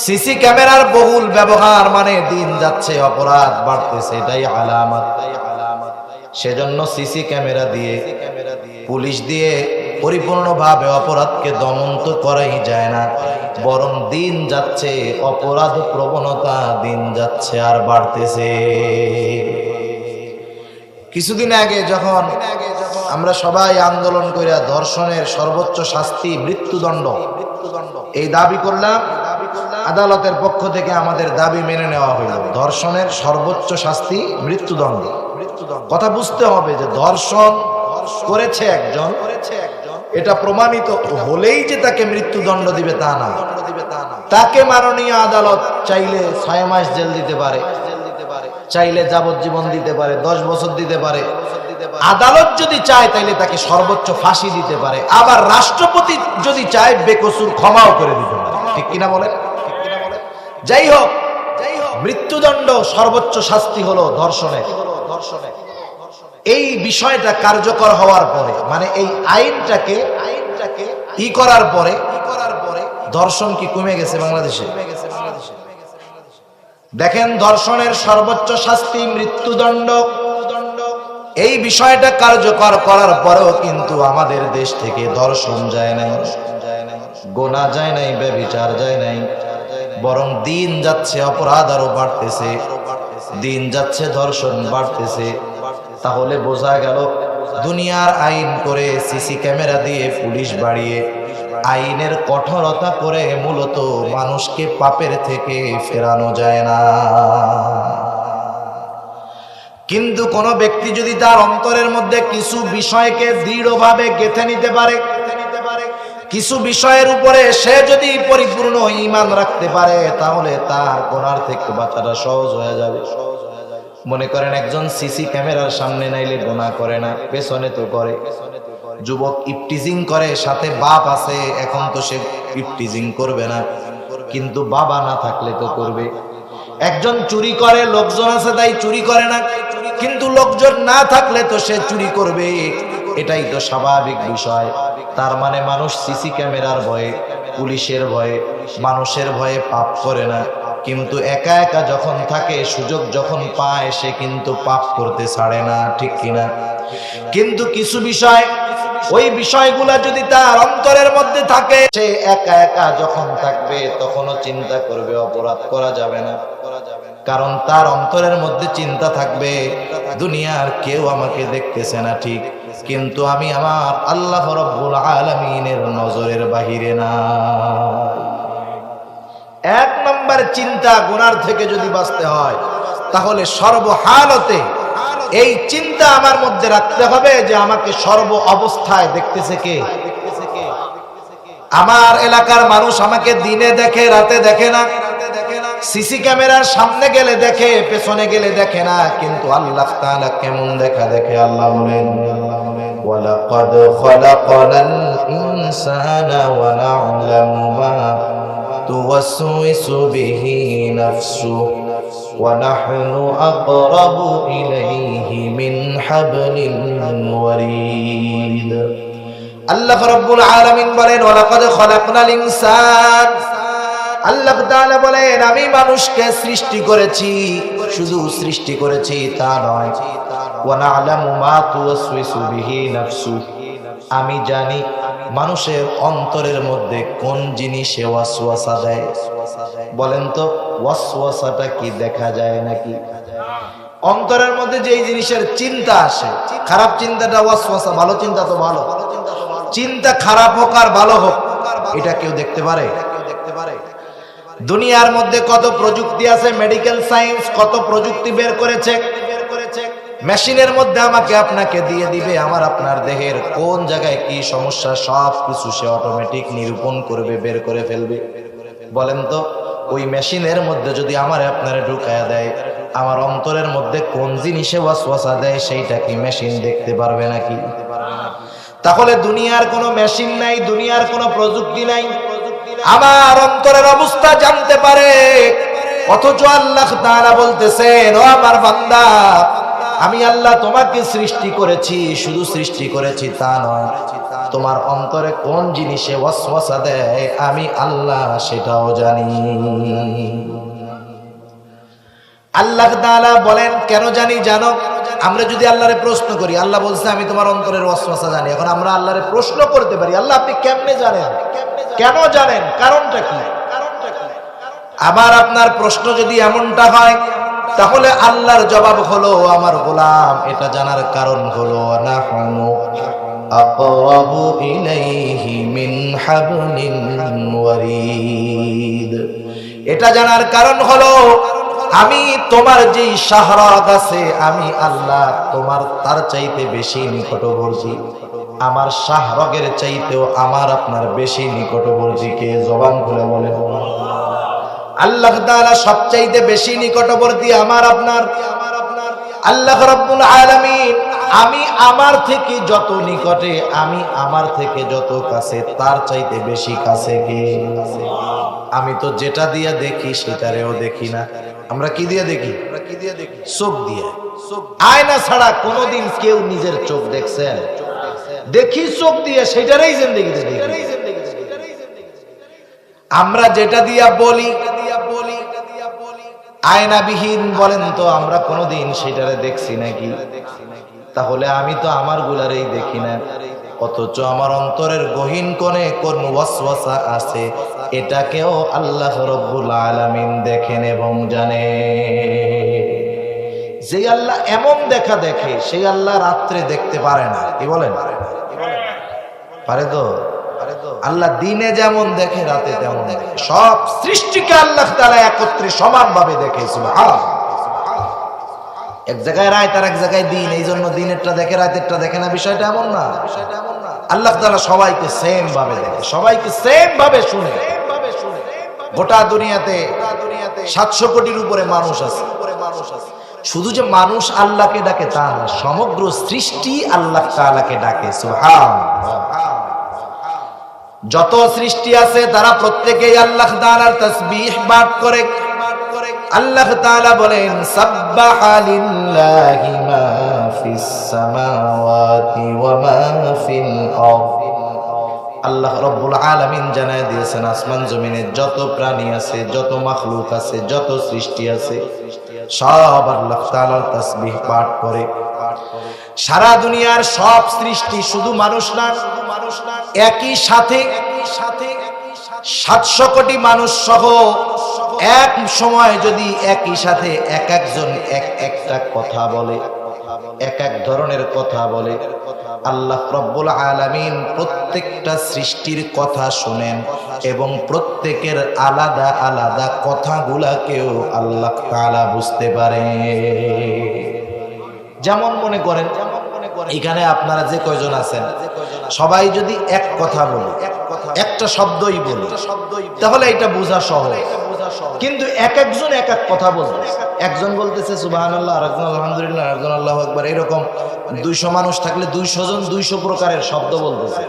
সিসি ক্যামেরার বহুল ব্যবহার মানে দিন যাচ্ছে অপরাধ বাড়তেছে, এটাই আলামত। সেজন্য সিসি ক্যামেরা দিয়ে, পুলিশ দিয়ে পরিপূর্ণভাবে অপরাধকে দমন তো করাই যায় না, বরং দিন যাচ্ছে অপরাধ প্রবণতা দিন যাচ্ছে আর বাড়তেছে। কিছুদিন আগে যখন আমরা সবাই আন্দোলন কইরা ধর্ষণের সর্বোচ্চ শাস্তি মৃত্যুদণ্ড এই দাবি করলাম, আদালতের পক্ষ থেকে আমাদের দাবি মেনে নেওয়া হইল ধর্ষণের সর্বোচ্চ শাস্তি মৃত্যুদণ্ড। কথা বুঝতে হবে যে ধর্ষণ করেছে একজন, এটা প্রমাণিত হলেই যে তাকে মৃত্যুদণ্ড দিবে তা না, তাকে মাননীয় আদালত চাইলে 6 মাস জেল দিতে পারে, চাইলে যাবজ্জীবন দিতে পারে, 10 বছর দিতে পারে। আদালত যদি চায় তাইলে তাকে সর্বোচ্চ ফাঁসি দিতে পারে, আবার রাষ্ট্রপতি যদি চায় বেকসুর ক্ষমাও করে দিতে পারে। ঠিক কিনা বলেন? যাই হোক, মৃত্যুদণ্ড সর্বোচ্চ শাস্তি হলো ধর্ষণের। এই বিষয়টা কার্যকর হওয়ার পরে, মানে এই আইনটাকে ই করার পরে ধর্ষণ কি কমে গেছে বাংলাদেশে? দেখেন, ধর্ষণের সর্বোচ্চ শাস্তি মৃত্যুদণ্ড, এই বিষয়টা কার্যকর করার পরেও কিন্তু আমাদের দেশ থেকে ধর্ষণ যায় নাই, গোনা যায় নাই, ব্যভিচার যায় নাই, বরং দিন যাচ্ছে অপরাধ আরো বাড়তেছে, দিন যাচ্ছে ধর্ষণ বাড়তেছে। তাহলে বোঝা গেল দুনিয়ার আইন করে, সিসি ক্যামেরা দিয়ে, পুলিশ বাড়িয়ে, আইনের কঠোরতা করে মূলত মানুষকে পাপের থেকে ফেরানো যায় না। কিন্তু কোন ব্যক্তি যদি তার অন্তরের মধ্যে কিছু বিষয়কে দৃঢ়ভাবে গেঁথে নিতে পারে, কিছু বিষয়ের উপরে সে যদি পরিপূর্ণ ঈমান রাখতে পারে, তাহলে তার গুনাহ থেকে বাঁচাটা সহজ হয়ে যাবে। মনে করেন একজন সিসি ক্যামেরার সামনে নাইলে গুনাহ করে না, পেছনে তো করে। যুবক ইফটিজিং করে, সাথে বাপ আছে, এখন তো সে ইফটিজিং করবে না, কিন্তু বাবা না থাকলে তো করবে। একজন চুরি করে, লোকজন আছে তাই চুরি করে না, কিন্তু লোকজন না থাকলে তো সে চুরি করবে, এটাই তো স্বাভাবিক বিষয়। তার মানে মানুষ সিসি ক্যামেরার ভয়ে, পুলিশের ভয়ে, মানুষের ভয়ে পাপ করে না, কিন্তু একা একা যখন থাকে, সুযোগ যখন পায়, সে কিন্তু পাপ করতে ছাড়ে না। ঠিক কিনা? কিন্তু কিছু বিষয়, ওই বিষয়গুলা যদি তার অন্তরের মধ্যে থাকে, সে একা একা যখন থাকবে তখনও চিন্তা করবে অপরাধ করা যাবে না, কারণ তার অন্তরের মধ্যে চিন্তা থাকবে দুনিয়ার কেউ আমাকে দেখতেছে না ঠিক, কিন্তু আমি আমার আল্লাহ রাব্বুল আলামিনের নজরের বাহিরে না। এক নম্বর চিন্তা, গুনার থেকে যদি বাঁচতে হয় তাহলে সর্বহালতে এই চিন্তা আমার মধ্যে রাখতে হবে যে আমাকে সর্ব অবস্থায় দেখতেছে কে? আমার এলাকার মানুষ আমাকে দিনে দেখে, রাতে দেখে না। সিসি ক্যামেরার সামনে গেলে দেখে, পেছনে গেলে দেখে না, কিন্তু আল্লাহ তাআলা কেমন দেখা দেখে। আল্লাহ বলেন, ওয়ালাকাদ খলাকনাল ইনসানা ওয়া না'লামু মা তুওয়াসওয়িসু বিহি নাফসুহু ওয়া নাহনু আকরাবু ইলাইহি মিন হাবলিল ওয়ারিদ। আল্লাহ রাব্বুল আলামিন বলেন, ওয়ালাকাদ খলাকনাল ইনসান, আল্লাহ তাআলা বলেন আমি মানুষকে সৃষ্টি করেছি, শুধু সৃষ্টি করেছি তা নয়, ওয়া না'লামু মা তুওয়াসওয়িসু বিহি নাফসুহু, আমি জানি মানুষের অন্তরের মধ্যে কোন জিনিসে ওয়াসওয়াসা দেয়। বলেন তো, ওয়াসওয়াসাটা কি দেখা যায় নাকি? অন্তরের মধ্যে যেই জিনিসের চিন্তা আসে, খারাপ চিন্তাটা ওয়াসওয়াসা, ভালো চিন্তা তো ভালো। চিন্তা খারাপ হোক আর ভালো হোক, এটা কেউ দেখতে পারে? দুনিয়ার মধ্যে কত প্রযুক্তি আছে, মেডিকেল সায়েন্স কত প্রযুক্তি বের করেছে। মেশিনের মধ্যে আমাকে আপনাকে দিয়ে দিবে আমার আপনার দেহের কোন জায়গায় কি সমস্যা, সব কিছু সে অটোমেটিক নিরূপণ করবে, বের করে ফেলবে। বলেন তো, ওই মেশিনের মধ্যে যদি আমার আপনারে ঢুকায়া দেয়, আমার অন্তরের মধ্যে কোন জিনিসে ওয়াসওয়াসা দেয়, সেইটা কি মেশিন দেখতে পারবে নাকি? তাহলে দুনিয়ার কোনো মেশিন নাই, দুনিয়ার কোনো প্রযুক্তি নাই আমার অন্তরের অবস্থা জানতে পারে। অথচ আল্লাহ তাআলা বলতেছেন, ও আমার বান্দা, আমি আল্লাহ তোমাকে সৃষ্টি করেছি, শুধু সৃষ্টি করেছি তা নয়, তোমার অন্তরে কোন জিনিসে ওয়াসওয়াসা দেয় আমি আল্লাহ সেটাও জানি। আল্লাহ তাআলা বলেন কেন জানি জানো? আমরা যদি আল্লাহরে প্রশ্ন করি, আল্লাহ বলছে আমি তোমার অন্তরের ওয়াসওয়াসা জানি। এখন আমরা আল্লাহরে প্রশ্ন করতে পারি, আল্লাহ আপনি কেমনে জানেন, কেন জানেন, কারণটা কি? আবার আপনার প্রশ্ন যদি এমনটা হয়, তাহলে আল্লাহর জবাব হলো আমার গোলাম এটা জানার কারণ হলো নাহনু আকরাবু ইলাইহি মিন হাবলিন ওয়ারিদ। এটা জানার কারণ হলো আমি তোমার যেই শাহরাগ আছে আমি আল্লাহ তোমার তার চাইতে বেশি নিকটবর্তী। আমার শাহরাগের চাইতেও আমার আপনার বেশি নিকটবর্তী কে? জবান খুলে বলে আল্লাহ তাআলা সবচাইতে বেশি নিকটবর্তী আমার আপনার আল্লাহ রাব্বুল আলামিন। আমি আমার থেকে যত নিকটে, আমি আমার থেকে যত কাছে, তার চাইতে বেশি কাছে কে? আমি তো যেটা দিয়া দেখি সেটারেও দেখি না। আমরা কি দিয়ে দেখি? চোখ দিয়ে। আয়না ছাড়া কোনোদিন কেউ নিজের চোখ দেখছেন? দেখি চোখ দিয়ে, সেটারই জিন্দেগিতে দেখি। আমরা যেটা দিয়া বলি আয়নাবিহীন, বলেন তো আমরা কোনোদিন সেটারে দেখছি নাকি? তাহলে আমি তো আমার গুলারেই দেখি না, অথচ আমার অন্তরের গহীন কোণে কোন ওয়াসওয়াসা আছে এটাকেও আল্লাহ রাব্বুল আলামিন দেখেন এবং জানে। যে আল্লাহ এমন দেখা দেখে সেই আল্লাহ রাত্রে দেখতে পারে না। কি বলেন? পারে তো? আল্লাহ দিনে যেমন দেখে রাতে তেমন দেখে। সব সৃষ্টিকে আল্লাহ তাআলা একত্রে সমানভাবে দেখে। সুবহানাল্লাহ। এক জায়গায় রাত আর এক জায়গায় দিন, এই জন্য দিনেরটা দেখে রাতেরটা দেখে না, বিষয়টা এমন না। আল্লাহ তাআলা সবাইকে সেম ভাবে দেখে, সবাইকে সেম ভাবে শুনে। গোটা দুনিয়াতে 700 কোটির উপরে মানুষ আছে। শুধু যে মানুষ আল্লাহকে ডাকে তা না, সমগ্র সৃষ্টি আল্লাহ তাআলাকে ডাকে। সুবহানাল্লাহ। যত সৃষ্টি আছে তারা প্রত্যেকেই আল্লাহ তাআলার তাসবিহ পাঠ করে। আল্লাহ তাআলা বলেন সাব্বাহা লিল্লাহি মা ফিস সামাওয়াতি ওয়া মা ফিল আরদ। আল্লাহ রাব্বুল আলামিন জানায় দিয়েছেন আসমান জমিনে যত প্রাণী আছে, যত মাখলুক আছে, যত সৃষ্টি আছে সব আল্লাহ তাআলার তাসবিহ পাঠ করে। সারা দুনিয়ার সব সৃষ্টি, শুধু মানুষ না, একই সাথে 700 কোটি মানুষ সহ এক সময় যদি একই সাথে এক একজন এক একটা কথা বলে, এক এক ধরনের কথা বলে, আল্লাহ রাব্বুল আলামিন প্রত্যেকটা সৃষ্টির কথা শুনেন এবং প্রত্যেকের আলাদা আলাদা কথাগুলাকেও আল্লাহ তাআলা বুঝতে পারে। যেমন মনে করেন এখানে আপনারা যে কয়জন আছেন সবাই যদি এক কথা বলে, একটা শব্দই বলে, তাহলে এটা বোঝা সহজ। কিন্তু এক একজন এক এক কথা বলতেছে, একজন বলতেছে সুবহানাল্লাহ, আরেকজন আলহামদুলিল্লাহ, আরেকজন আল্লাহু আকবার। এরকম 200 মানুষ থাকলে 200 জন 200 প্রকারের শব্দ বলতেছে।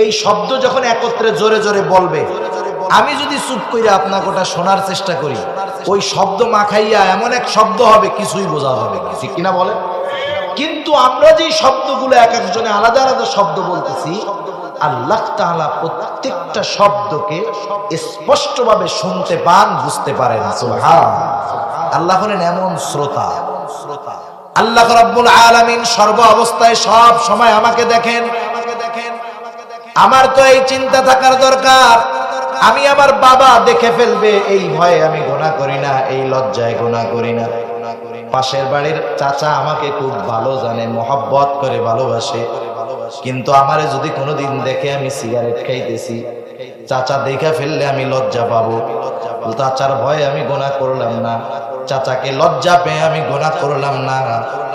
এই শব্দ যখন একত্রে জোরে জোরে বলবে, আমি যদি চুপ করে আপনাকে ওটা শোনার চেষ্টা করি, ওই শব্দ মাখাইয়া এমন এক শব্দ হবে কিছুই বোঝা যাবে না। ঠিক কিনা বলেন? কিন্তু আমরা যে শব্দগুলো এক একজনে আলাদা আলাদা শব্দ বলতেছি, আল্লাহ তাআলা প্রত্যেকটা শব্দকে স্পষ্টভাবে শুনতে পান, বুঝতে পারেন। সুবহানাল্লাহ। আল্লাহ হলেন এমন শ্রোতা। আল্লাহ রাব্বুল আলামিন সর্ব অবস্থায় সব সময় আমাকে দেখেন। আমার তো এই চিন্তা থাকার দরকার আমি আমার বাবা দেখে ফেলবে, এই ভয়ে আমি গুনাহ করি না, এই লজ্জায় গুনাহ করি না। পাশের বাড়ির চাচা আমাকে খুব ভালো জানে, মহব্বত করে ভালোবাসে, কিন্তু আমারে যদি কোনোদিন দেখে আমি সিগারেট খাইতেছি, চাচা দেখে ফেললে আমি লজ্জা পাবো। চাচার ভয়ে আমি গুনাহ করলাম না, চাচাকে লজ্জা পেয়ে আমি গুনাহ করলাম না।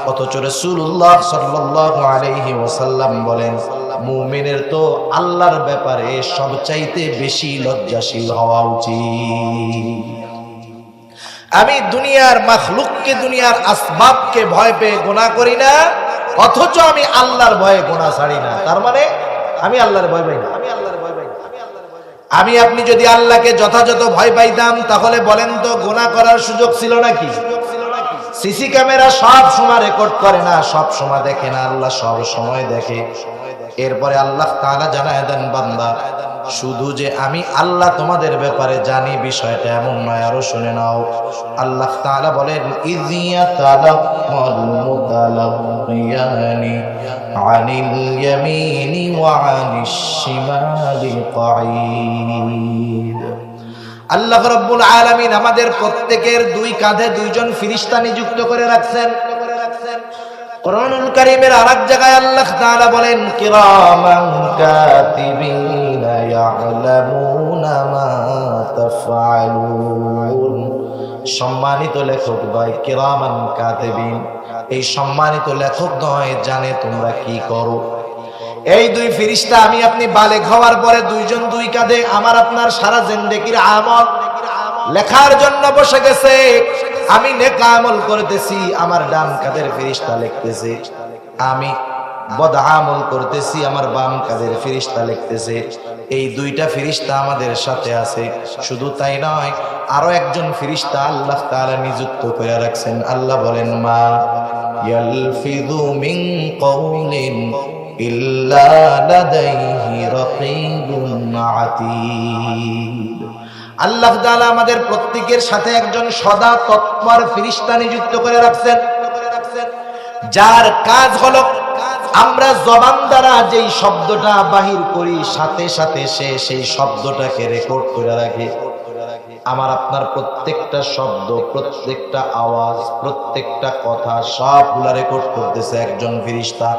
অথচ রাসূলুল্লাহ সাল্লাল্লাহু আলাইহি ওয়াসাল্লাম বলেন মুমিনের তো আল্লাহর ব্যাপারে সবচাইতে বেশি লজ্জাশীল হওয়া উচিত। আমি দুনিয়ার মাখলুককে, দুনিয়ার আসবাবকে ভয় পেয়ে গুনাহ করি না, অথচ আমি আল্লাহর ভয়ে গুনাহ ছাড়ি না। তার মানে আমি আল্লাহর ভয় পাই না। আমি আপনি যদি আল্লাহকে যথাযথ ভয় পাইতাম, তাহলে বলেন তো গুনাহ করার সুযোগ ছিল নাকি? সিসি ক্যামেরা সব সময় রেকর্ড করে না, সব সময় দেখে না, আল্লাহ সব সময় দেখে। এরপরে আল্লাহ তাআলা জানায় দেন, বান্দা শুধু যে আমি আল্লাহ তোমাদের ব্যাপারে জানি বিষয়টা এমন নয়, আরো শুনে নাও। আল্লাহ তাআলা বলেন, ইযিয়া তালাক্কাল মুতালাক্কিয়ানি আনিল ইয়ামিনি ওয়া আনিশ শিমালি কাঈদ। আল্লাহ রাব্বুল আলামিন আমাদের প্রত্যেকের দুই কাঁধে দুইজন ফেরেশতা নিযুক্ত করে রাখছেন। কুরআনুল কারীমের আরেক জায়গায় আল্লাহ তাআলা বলেন, কিরামান কাতিবিনা ইয়ালামুনা মা তাফআলুন। সম্মানিত লেখক ভাই, কিরামান কাতিবিন, এই সম্মানিত লেখক নয়, জানে তোমরা কি করো। এই দুই ফেরেশতা আমি আপনি বালেগ হওয়ার পরে দুইজন দুই কাঁধে আমার আপনার সারা জিন্দেগির আমল লেখার জন্য বসে গেছে। আমি নেক আমল করতেছি, আমার ডান কাঁধের ফেরেশতা লিখতেছে। আমি বদ আমল করতেছি, আমার বাম কাঁধের ফেরেশতা লিখতেছে। এই দুইটা ফেরেশতা আমাদের সাথে আছে। শুধু তাই নয়, আরো একজন ফেরেশতা আল্লাহ তাআলা নিযুক্ত করে রাখছেন। আল্লাহ বলেন, মা ইয়ালফিযু মিন কওলিন ইল্লা লাদাইহি রাকীবুন আতীদ। আল্লাহ তাআলা আমাদের প্রত্যেকের সাথে একজন সদা তৎপর ফেরেশতা নিযুক্ত করে রাখছেন, যার কাজ হলো আমরা জবান দ্বারা যেই শব্দটা বাহির করি সাথে সাথে সে সেই শব্দটাকে রেকর্ড করে রাখে। আমার আপনার প্রত্যেকটা শব্দ, প্রত্যেকটা আওয়াজ, প্রত্যেকটা কথা সবগুলা রেকর্ড করতেছে একজন ফেরেশতা।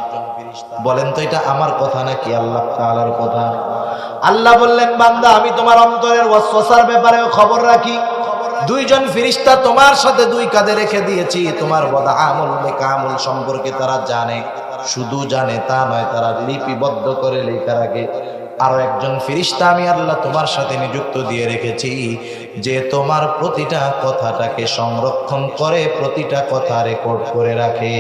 বলেন তো এটা আমার কথা নাকি আল্লাহ তাআলার কথা? আল্লাহ বললেন, বান্দা আমি তোমার অন্তরের ওয়াসওয়াসার ব্যাপারেও খবর রাখি। দুইজন ফেরেশতা তোমার সাথে দুই কাঁধে রেখে দিয়েছি। তোমার বদ আমল নেক আমল সম্পর্কে তারা জানে। শুধু জানে তা নয়, তারা লিপিবদ্ধ করে লেখা রাখে। আরো একজন ফেরেশতা আমি আল্লাহ তোমার সাথে নিযুক্ত দিয়ে রেখেছি, যে তোমার প্রতিটা কথাটাকে সংরক্ষণ করে, প্রতিটা কথা রেকর্ড করে রাখে।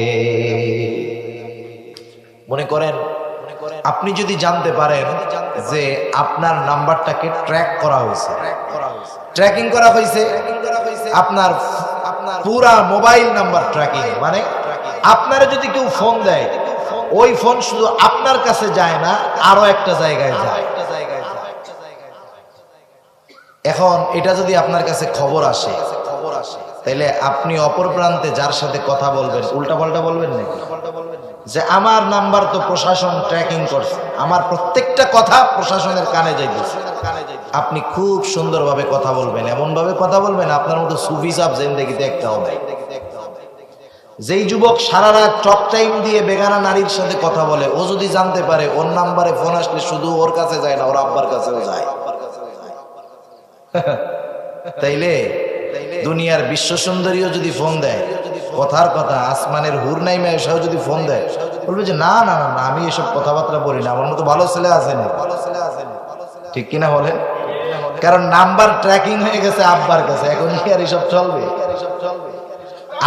মনে করেন আপনি যদি জানতে পারেন যে আপনার নাম্বারটাকে ট্র্যাক করা হয়েছে, ট্র্যাকিং করা হয়েছে, আপনার পুরা মোবাইল নাম্বার ট্র্যাকিং, মানে আপনারা যদি কেউ ফোন দেয়, ওই ফোন শুধু আপনার কাছে যায় না, আরো একটা জায়গায় যায়। এখন এটা যদি আপনার কাছে খবর আসে, তাহলে আপনি অপর প্রান্তে যার সাথে কথা বলবেন উল্টা পাল্টা বলবেন নাকি? যে আমার নাম্বার তো প্রশাসন ট্র্যাকিং করছে, আমার প্রত্যেকটা কথা প্রশাসনের কানে যাইতেছে। আপনি খুব সুন্দরভাবে কথা বলবেন, এমন ভাবে কথা বলবেন আপনার মতো সুফি সাহেব জিন্দেগিতে একটা হবে। যেই যুবক সারা রাত টক টাইম দিয়ে বেগানা নারীর সাথে কথা বলে, ও যদি জানতে পারে ওর নাম্বারে ফোন আসলে শুধু ওর কাছে যায় না, ওর আব্বার কাছেও যায়। তাইলে দুনিয়ার বিশ্ব সুন্দরীও যদি ফোন দেয়, কথার কথা আসমানের হুর নাইমা এসেও যদি ফোন দেয়, বলবে যে না না না, আমি এসব কথাবার্তা বলি না, আমার মতো ভালো ছেলে আসেনি। ঠিক কিনা বলে? কারণ নাম্বার ট্র্যাকিং হয়ে গেছে আব্বার কাছে, এখন কি আর এসব চলবে?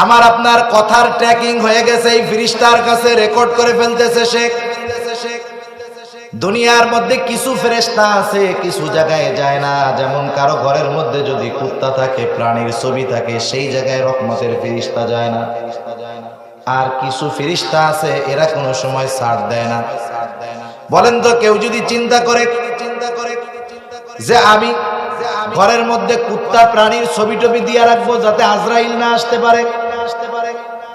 আমার আপনার কথার ট্র্যাকিং হয়ে গেছে এই ফেরেশতার কাছে, রেকর্ড করে ফেলতেছে সে। দুনিয়ার মধ্যে কিছু ফেরেশতা আছে কিছু জায়গায় যায় না। যেমন কারো ঘরের মধ্যে যদি কুত্তা থাকে, প্রাণীর ছবি থাকে, সেই জায়গায় রহমতের ফেরেশতা যায় না। আর কিছু ফেরেশতা আছে এরা কোনো সময় ছাড় দেয় না। বলেন তো কেউ যদি চিন্তা করে যে আমি ঘরের মধ্যে কুত্তা প্রাণীর ছবি টবি দিয়ে রাখবো যাতে আজরাইল না আসতে পারে,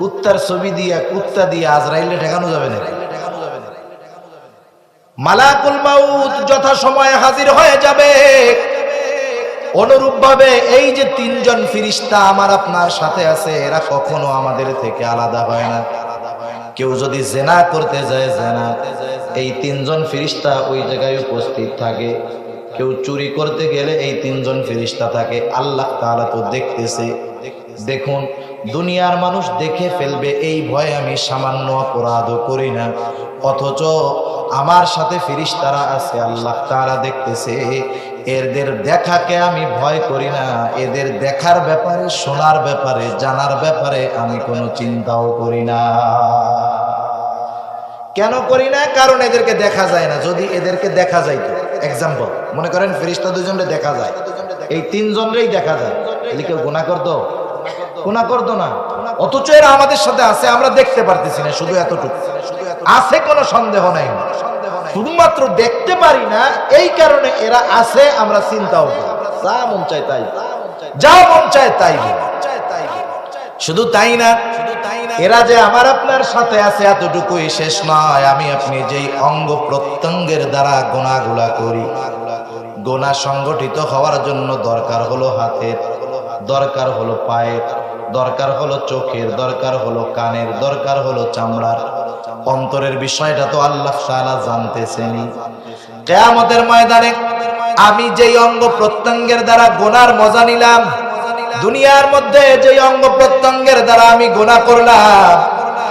কুত্তার ছবি দিয়া কুত্তা দিয়ে আজরাইলে ঠেকানো যাবে না? মালাকুল মাউত যথা সময়ে হাজির হয়ে যাবে। অনুরূপ ভাবে এই যে তিনজন ফেরেশতা আমার আপনার সাথে আছে, এরা কখনো আমাদের থেকে আলাদা হয় না। কেউ যদি জিনা করতে যায়, জিনা, এই তিনজন ফেরেশতা ওই জায়গায় উপস্থিত থাকে। কেউ চুরি করতে গেলে এই তিনজন ফেরেশতা থাকে। আল্লাহ তাআলা তো দেখতেছে। দেখুন, দুনিয়ার মানুষ দেখে ফেলবে এই ভয়ে আমি সামান্য অপরাধও করি না, অথচ আমার সাথে ফেরেশতারা আছে, আল্লাহ তাআলা দেখতেছে। এদের দেখাকে আমি ভয় করি না, এদের দেখার ব্যাপারে, শোনার ব্যাপারে, জানার ব্যাপারে আমি কোনো চিন্তাও করি না। কেন করি না? কারণ এদেরকে দেখা যায় না। যদি এদেরকে দেখা যাইতো, এক্সাম্পল মনে করেন ফেরেশতা দুজনকে দেখা যায়, এই তিনজনরেই দেখা যায়, তাহলে কেউ গুনাহ করতো? গুনাহ করতো না। অথচ এরা আমাদের সাথে আছে, আমরা দেখতে পারতেছি না, শুধু এতটুকু আছে, কোনো সন্দেহ নাই, শুধুমাত্র দেখতে পারি না, এই কারণে এরা আছে, আমরা চিন্তাও করি, যা মন চায় তাই, যা মন চায় তাই। শুধু তাই না, এরা যে আমার আপনার সাথে আছে এতটুকুই শেষ নয়, আমি আপনি যেই অঙ্গ প্রত্যঙ্গের দ্বারা গোনাগুলা করি, গোনা সংগঠিত হওয়ার জন্য দরকার হলো হাতের, দরকার হলো পায়ের, দরকার হলো চোখের, দরকার হলো কানের, দরকার হলো চামড়ার, অন্তরের বিষয়টা তো আল্লাহ তাআলা জানতেছেনই। কিয়ামতের ময়দানে আমি যেই অঙ্গ প্রত্যঙ্গের দ্বারা গোনার মজা নিলাম, দুনিয়ার মধ্যে যেই অঙ্গ প্রত্যঙ্গের দ্বারা আমি গুনাহ করলাম,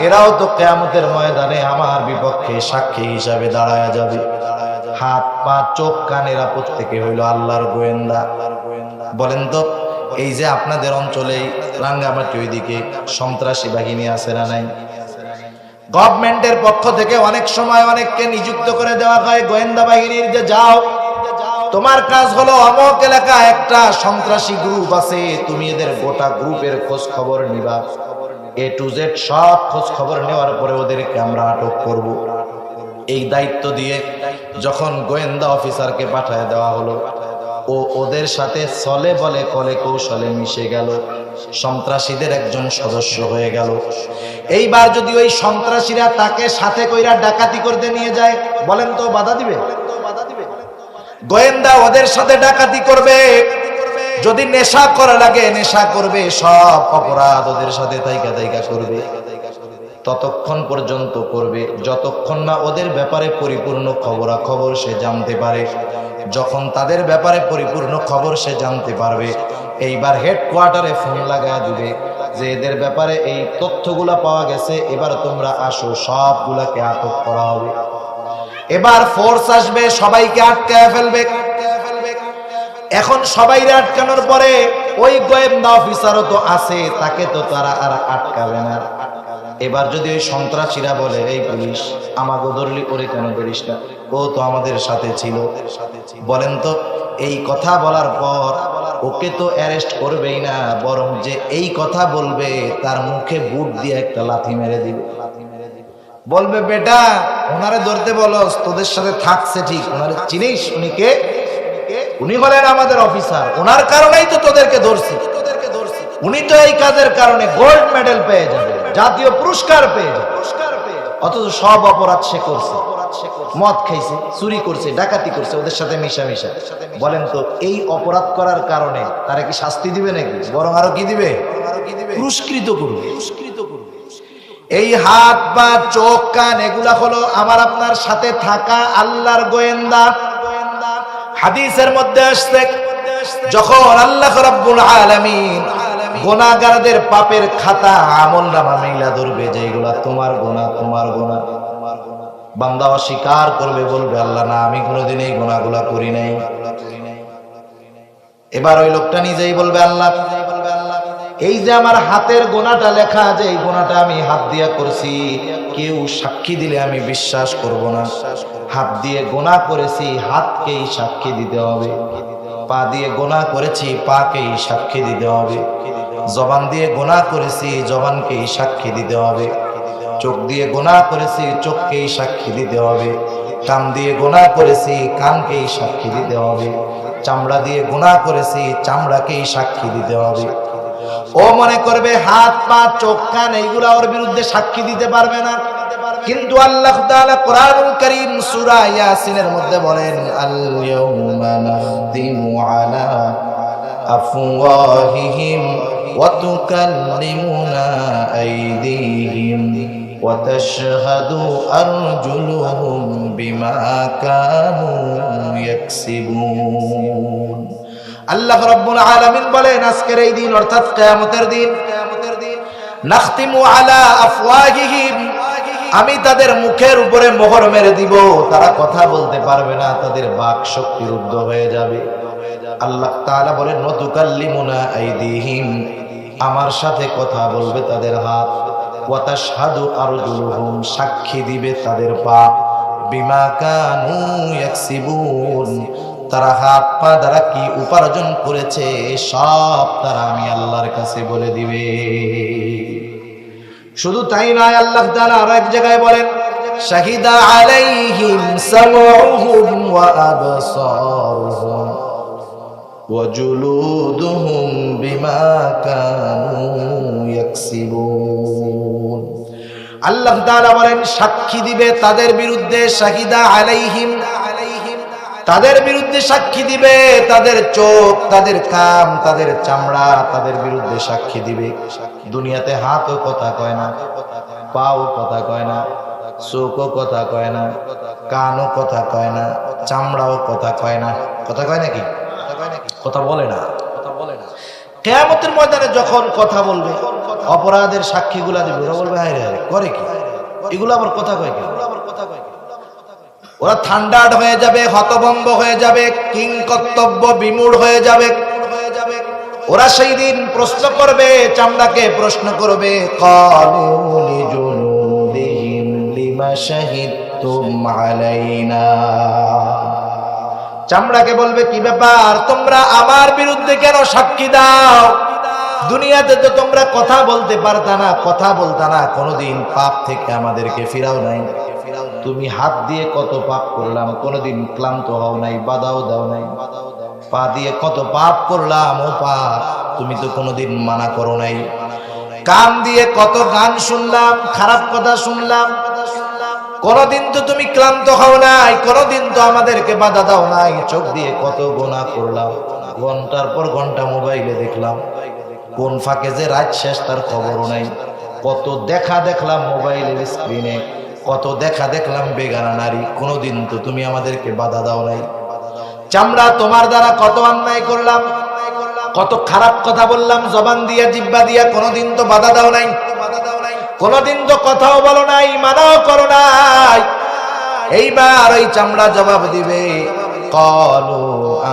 এরাও তো কিয়ামতের ময়দানে আমার বিপক্ষে সাক্ষী হিসাবে দাঁড়ায়া যাবে। হাত পা চোখ কান এরা প্রত্যেকে হইল আল্লাহর গোয়েন্দা। বলেন তো, এই যে আপনাদের অঞ্চলে রাঙ্গামাটি ওইদিকে সন্ত্রাসী বাহিনী আছে না নাই? গভর্নমেন্টের পক্ষ থেকে অনেক সময় অনেককে নিযুক্ত করে দেওয়া হয় গোয়েন্দা বাহিনীর, যে যাও, তোমার কাজ হলো অমুক এলাকায় একটা সন্ত্রাসী গ্রুপ আছে, তুমি এদের গোটা গ্রুপের খোঁজ খবর নিবা, A to Z সব খোঁজ খবর নেওয়ার পরে ওদেরকে আমরা আটক করব। এই দায়িত্ব দিয়ে যখন গোয়েন্দা অফিসারকে পাঠিয়ে দেওয়া হলো, ও ওদের সাথে চলে বলে কলে কৌশলে মিশে গেল, সন্ত্রাসীদের একজন সদস্য হয়ে গেল। এইবার যদি ওই সন্ত্রাসীরা তাকে সাথে কইরা ডাকাতি করতে নিয়ে যায়, বলেন তো বাধা দিবে? গোয়েন্দা ওদের সাথে ডাকাতি করবে, যদি নেশা করা লাগে নেশা করবে, সব অপরাধ ওদের সাথে তাইকা তাইকা করবে, ততক্ষণ পর্যন্ত করবে যতক্ষণ না ওদের ব্যাপারে পরিপূর্ণ খবরাখবর সে জানতে পারে। যখন তাদের ব্যাপারে পরিপূর্ণ খবর সে জানতে পারবে, এইবার হেডকোয়ার্টারে ফোন লাগায় দিবে যে এদের ব্যাপারে এই তথ্যগুলা পাওয়া গেছে, এবার তোমরা আসো, সবগুলাকে আটক করা হবে। এবার ফোর্স আসবে, সবাইকে আটকায় ফেলবে। এখন সবাইরে আটকানোর পরে ওই গোয়েন্দা অফিসারও তো আছে, তাকে তো তারা আর আটকাবে না। এবার যদি ওই সন্ত্রাসীরা বলে, এই পুলিশ আমাকে ধরলি, ওরে কেন ধরিস না, ও তো আমাদের সাথে ছিল, বলেন তো এই কথা বলার পর ওকে তো অ্যারেস্ট করবেই না, বরং যে এই কথা বলবে তার মুখে বুট দিয়ে একটা লাথি মেরে দিবে। বলবে, বেটা ওনারে ধরতে বলস, তোদের সাথে থাকছে ঠিক, ওনারে চিনিস? উনিকে, উনি হলেন আমাদের অফিসার, ওনার কারণেই তো তোদেরকে ধরছি, উনি তো এই কাজের কারণে গোল্ড মেডেল পেয়ে যাবে, জাতীয় পুরস্কার পেয়ে যাবে। অথচ সব অপরাধ সে করছে, মদ খাইছে, চুরি করছে, ডাকাতি করছে, ওদের সাথে মিশা। বলেন তো এই অপরাধ করার কারণে তারা কি শাস্তি দিবে নাকি? বরং আরো কি দিবে? পুরস্কৃত করবে। এই হাত পা চোখ কান এগুলা হলো আমার আপনার সাথে থাকা আল্লাহর গোয়েন্দা। হাদিসের মধ্যে আসছে, যখন আল্লাহ রাব্বুল আলামিন গুনাহগারদের পাপের খাতা আমলনামা মেইলা ধরবে, যেগুলা তোমার গুনাহ, তোমার গুনাহ, বান্দা অস্বীকার করবে, বলবে আল্লাহ না, আমি কোনোদিন এই গুনাহগুলা করি নাই। এবার ওই লোকটা নিজেই বলবে, আল্লাহ এই যে আমার হাতের গোনাটা লেখা আছে, এই গোনাটা আমি হাত দিয়া করছি, কেউ সাক্ষী দিলে আমি বিশ্বাস করব না। হাত দিয়ে গোনা করেছি, হাতকেই সাক্ষী দিতে হবে। পা দিয়ে গোনা করেছি, পাকেই সাক্ষী দিতে হবে। জবান দিয়ে গোনা করেছি, জবানকেই সাক্ষী দিতে হবে। চোখ দিয়ে গোনা করেছি, চোখকেই সাক্ষী দিতে হবে। কান দিয়ে গোনা করেছি, কানকেই সাক্ষী দিতে হবে। চামড়া দিয়ে গোনা করেছি, চামড়াকেই সাক্ষী দিতে হবে। ও মনে করবে হাত পা চোখ কান এইগুলা ওর বিরুদ্ধে সাক্ষী দিতে পারবে না, কিন্তু আল্লাহ তাআলা কোরআনুল কারীম সূরা ইয়াসিনের মধ্যে বলেন, আল ইয়াউমা নাখতিমু আলা আফওয়াহিহিম ওয়া তুকাল্লিমুনা আইদিহিম ওয়া তাশহাদু আরজুলুহুম বিমা কানু ইয়াকসিবুন। আল্লাহ রাব্বুল আলামিন বলেন, আজকের এই দিন অর্থাৎ কিয়ামতের দিন, নাখতিমু আলা আফওয়াহিহিম, আমি তাদের মুখের উপরে মোহর মেরে দিব, তারা কথা বলতে পারবে না, তাদের বাক শক্তি রুদ্ধ হয়ে যাবে। আল্লাহ তাআলা বলেন, ওয়া তুকাল্লিমুনা আইদিহিম, আমার সাথে কথা বলবে তাদের হাত, ওয়া তাশহাদু আরজুলুহুম, সাক্ষী দিবে তাদের পা, বিমা কানু ইয়াকসিবুন, তারা হাত পা দ্বারা কি উপার্জন করেছে সব তারা আমি আল্লাহর কাছে বলে দিবে। শুধু তাই নয়, আল্লাহ তাআলা আরো এক জায়গায় বলেন, শাহিদা আলাইহিম সামউহুম ওয়া আবসারুহুম ওয়া জুলুদুহুম বিমা কানু ইয়াকসিবুন। আল্লাহ তাআলা বলেন সাক্ষী দিবে তাদের বিরুদ্ধে, শাহিদা আলাইহিম, তাদের বিরুদ্ধে সাক্ষী দিবে তাদের চোখ, তাদের কান, তাদের চামড়া তাদের বিরুদ্ধে সাক্ষী দিবে। দুনিয়াতে হাতও কথা কয় না, পাও কথা কয় না, চোখও কথা কয় না, কানও কথা কয় না, চামড়াও কথা কয় না। কথা কয় নাকি? কথা বলে না। কিয়ামতের ময়দানে যখন কথা বলবে, অপরাধের সাক্ষীগুলা দিবে, ওরা বলবে হায় রে করে কি, এগুলো আবার কথা কয় কি? ওরা ঠান্ডাড হয়ে যাবে, হতভম্ব হয়ে যাবে, কিংকর্তব্য বিমূঢ় হয়ে যাবে। ওরা সেই দিন প্রশ্ন করবে, চামড়াকে প্রশ্ন করবে, ক্বালু লিজুলুদিহিম লিমা শাহিদতুম আলাইনা। চামড়াকে বলবে কি ব্যাপার, তোমরা আমার বিরুদ্ধে কেন সাক্ষী দাও? দুনিয়াতে তো তোমরা কথা বলতে পারতা না, কথা বলতা না, কোনোদিন পাপ থেকে আমাদেরকে ফিরাও নাই। তুমি হাত দিয়ে কত পাপ করলাম, কোনোদিন ক্লান্ত হও নাই, বাধাও দাও নাই। পা দিয়ে কত পাপ করলাম, ও পাপ তুমি তো কোনোদিন মানা করো নাই। কান দিয়ে কত গান শুনলাম, খারাপ কথা শুনলাম, কোনোদিন তো তুমি ক্লান্ত হও নাই, কোনোদিন তো আমাদেরকে বাধা দাও নাই। চোখ দিয়ে কত গুনাহ করলাম, ঘন্টার পর ঘন্টা মোবাইলে দেখলাম, কোন ফাঁকে যে রাত শেষ তার খবরও নাই। কত দেখা দেখলাম মোবাইলের স্ক্রিনে, কত দেখা দেখলাম বেগানা নারী, কোনোদিন তো তুমি আমাদেরকে বাধা দাও নাই। চামড়া তোমার দ্বারা কত অন্যায় করলাম, কত খারাপ কথা বললাম জবান দিয়া, জিহ্বা দিয়া, কোনোদিন তো বাধা দাও নাই, কোনোদিন তো কথাও বলো নাই, মানাও করো নাই। এইবার ওই চামড়া জবাব দিবে, ক্বালু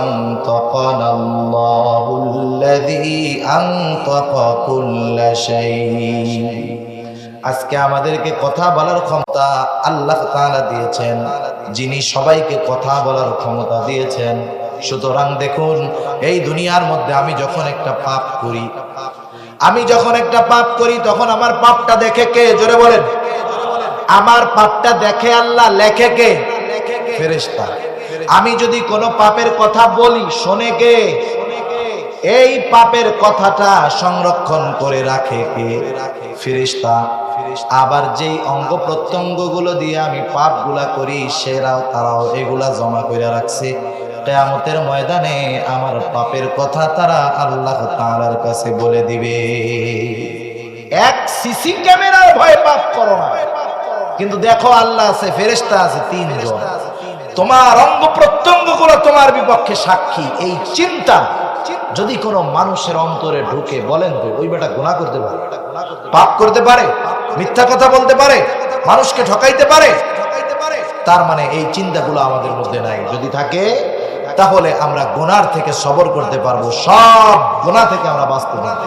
আনতাকানাল্লাহুল্লাযী আনতাকা কুল্লা শাই। আজকে আমাদেরকে কথা বলার ক্ষমতা আল্লাহ তাআলা দিয়েছেন, যিনি সবাইকে কথা বলার ক্ষমতা দিয়েছেন। সুতরাং দেখুন, এই দুনিয়ার মধ্যে আমি যখন একটা পাপ করি, তখন আমার পাপটা দেখে কে? জোরে বলেন। আমার পাপটা দেখে আল্লাহ, লেখে কে? ফেরেশতা। আমি যদি কোনো পাপের কথা বলি, শোনে কে? এই পাপের কথাটা সংরক্ষণ করে রাখে কে? ফেরেশতা। আবার যেই অঙ্গ প্রত্যঙ্গ গুলো দিয়ে আমি পাপগুলা করি, তারাও এগুলা জমা করে রাখছে। কিয়ামতের ময়দানে আমার পাপের কথা তারা আল্লাহ তাআলার কাছে বলে দিবে। এক সিসি ক্যামেরার ভয়ে পাপ করো না, কিন্তু দেখো আল্লাহ আছে, ফেরেশতা আছে, তিনজন। তোমার অঙ্গ প্রত্যঙ্গ গুলো তোমার বিপক্ষে সাক্ষী। এই চিন্তা যদি কোনো মানুষের অন্তরে ঢুকে, বলেন তো ওই বেটা গুনাহ করতে পারে, পাপ করতে পারে, মিথ্যা কথা বলতে পারে, মানুষকে ঠকাইতে পারে? তার মানে এই চিন্তাগুলো আমাদের মধ্যে নাই। যদি থাকে তাহলে আমরা গুনার থেকে সবর করতে পারবো, সব গুনাহ থেকে আমরা বাঁচতে পারবো।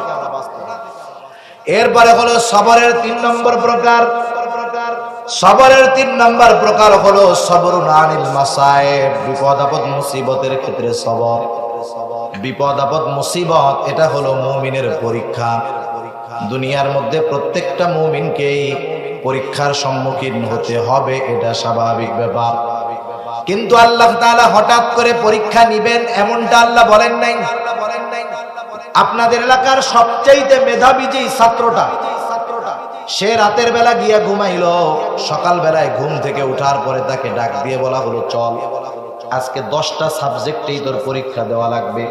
এরপরে হলো সবরের 3 নম্বর প্রকার। সবরের 3 নম্বর প্রকার হলো সবরুন আনিল মাসায়েব। বিপদ আপদ মুসিবতের ক্ষেত্রে সবর। বিপদ আপদ মুসিবত এটা হলো মুমিনের পরীক্ষা। দুনিয়ার মধ্যে প্রত্যেকটা মুমিনকেই পরীক্ষার সম্মুখীন হতে হবে, এটা স্বাভাবিক ব্যাপার। কিন্তু আল্লাহ তাআলা হঠাৎ করে পরীক্ষা নিবেন এমনটা আল্লাহ বলেন নাই। আপনাদের এলাকার সবচেয়ে মেধাবী যে ছাত্রটা, সে রাতের বেলা গিয়া ঘুমাইলো, সকাল বেলায় ঘুম থেকে উঠার পরে তাকে ডাক দিয়ে বলা হলো, চল আজকে 10টা সাবজেক্টেই তোর পরীক্ষা দেওয়া লাগবে।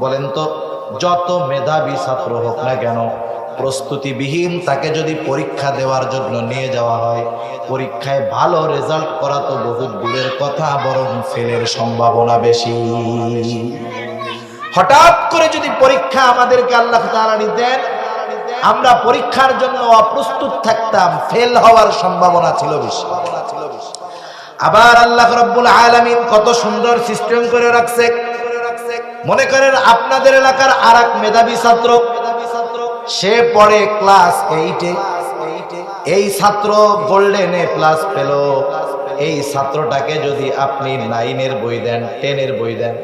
বলেন তো, যত মেধাবী ছাত্র হোক না কেন, প্রস্তুতিবিহীন তাকে যদি পরীক্ষা দেওয়ার জন্য নিয়ে যাওয়া হয়, পরীক্ষায় ভালো রেজাল্ট করা তো বহুত দূরের কথা, বরং ফেলের সম্ভাবনা বেশি। হঠাৎ করে যদি পরীক্ষা আমাদেরকে আল্লাহ তাআলা নিতেন, আমরা পরীক্ষার জন্য অপ্রস্তুত থাকতাম, ফেল হওয়ার সম্ভাবনা ছিল বেশি। আবার আল্লাহ রাব্বুল আলামিন কত সুন্দর সিস্টেম করে রাখছে। মনে করেন আপনাদের এলাকার আরেক মেধাবী ছাত্র, সে পড়ে ক্লাস 8-এ, এই ছাত্র গোল্ডেন A+ পেল, এই ছাত্রটাকে যদি আপনি 9-এর বই দেন, 10-এর বই দেন,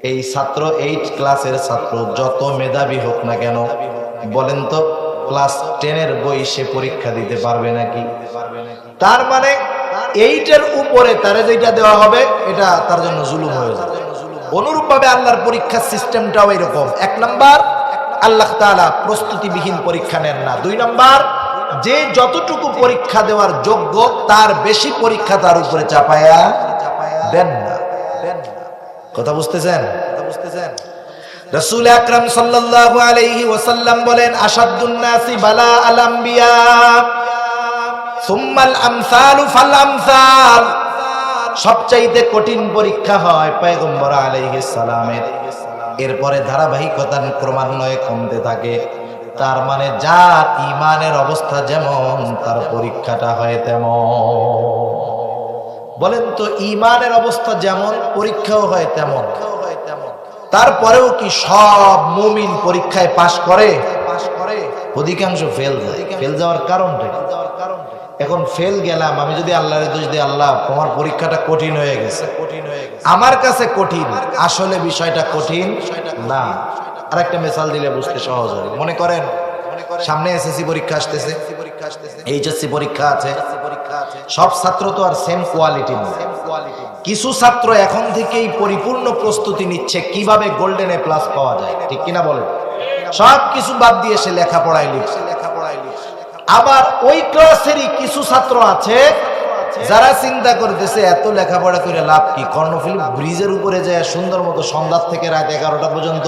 এই ছাত্র 8 ক্লাসের ছাত্র যত মেধাবী হোক না কেন, বলেন তো ক্লাস 10-এর বই সে পরীক্ষা দিতে পারবে নাকি? তার মানে 8-এর উপরে তারে যেটা দেওয়া হবে এটা তার জন্য জুলুম হয়ে যাবে। অনুরূপভাবে আল্লাহর পরীক্ষার সিস্টেমটাও এরকম। 1 নাম্বার, আল্লাহ তাআলা প্রস্তুতিবিহীন পরীক্ষা নেন না। 2 নাম্বার, যে যতটুকু পরীক্ষা দেওয়ার যোগ্য তার বেশি পরীক্ষা তার উপরে চাপায়া দেন না। কথা বুঝতেছেন? রাসূল আকরাম সাল্লাল্লাহু আলাইহি ওয়াসাল্লাম বলেন, আশাদ্দুন নাসি বালা আল আম্বিয়া সুম্মাল আমসালু ফাল আমসাল। সবচাইতে কঠিন পরীক্ষা হয় পয়গম্বর আলাইহিস সালামের, এরপরে ধারাবাহিকতা ক্রমান্বয়ে কমতে থাকে। তার মানে যার ঈমানের অবস্থা যেমন তার পরীক্ষাটা হয় তেমন। বলেন তো, ঈমানের অবস্থা যেমন পরীক্ষাও হয় তেমন। তারপরেও কি সব মুমিন পরীক্ষায় পাশ করে? অধিকাংশ ফেল যায়। ফেল যাওয়ার কারণটা কি? এখন ফেল গেলাম, আমি যদি আল্লাহরে দোষ দিই, আল্লাহ তোমার পরীক্ষাটা কঠিন হয়ে গেছে, আমার কাছে কঠিন, আসলে বিষয়টা কঠিন না। আর একটা মিসাল দিলে বুঝতে সহজ হবে। মনে করেন সামনে এসএসসি পরীক্ষা আসতেছে, এইচএসসি পরীক্ষা আছে। সব ছাত্র তো আর সেম কোয়ালিটি না। কিছু ছাত্র এখন থেকেই পরিপূর্ণ প্রস্তুতি নিচ্ছে কিভাবে গোল্ডেন এ প্লাস পাওয়া যায়, ঠিক কিনা বলেন? সব কিছু বাদ দিয়ে সে লেখাপড়ায় লিখছে। আবার ওই ক্লাসেরই কিছু ছাত্র আছে যারা চিন্তা করতেছে এত লেখাপড়া করে লাভ কি, কর্ণফুলী ব্রিজের উপরে যায় সুন্দর মতো সন্ধ্যা থেকে রাত 11টা পর্যন্ত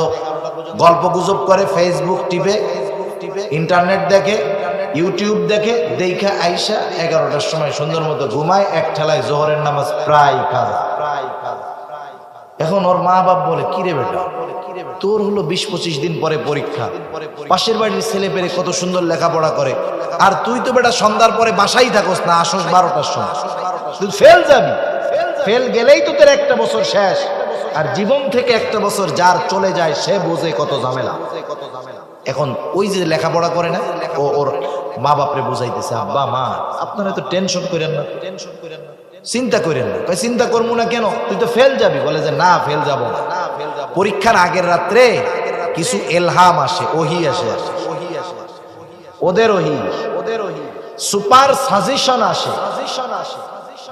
গল্প গুজব করে, ফেসবুক টিপে, ইন্টারনেট দেখে, ইউটিউব দেখে, দেখা আইসা 11টার সময় সুন্দর মতো ঘুমায়, এক ঠেলায় জোহরের নামাজ প্রায় কাজা। এখন ওর মা বাপ বলে, কিরে বেটা, তোর হলো 20-25 দিন পরে পরীক্ষা, পাশের বাড়ির ছেলে পেলে কত সুন্দর লেখাপড়া করে, আর তুই তো বেটা সন্ধ্যার পরে বাসাই থাকস না, আসস 12টার সময়, তুই ফেল যাবি। ফেল গেলেই তো তোর একটা বছর শেষ। আর জীবন থেকে একটা বছর যার চলে যায় সে বোঝে কত ঝামেলা। এখন ওই যে লেখাপড়া করে না, ও ওর মা বাপরে বুঝাইতেছে, আব্বা মা আপনারা তো টেনশন করেন না, চিন্তা করেন না। চিন্তা করবো না কেন, তুই তো ফেল যাবি। বলে যে না, ফেল যাব না। পরীক্ষার আগের রাত্রে কিছু এলহাম আসে, ওহি আসে, ওদের ওহি, সুপার সাজেশন আসে।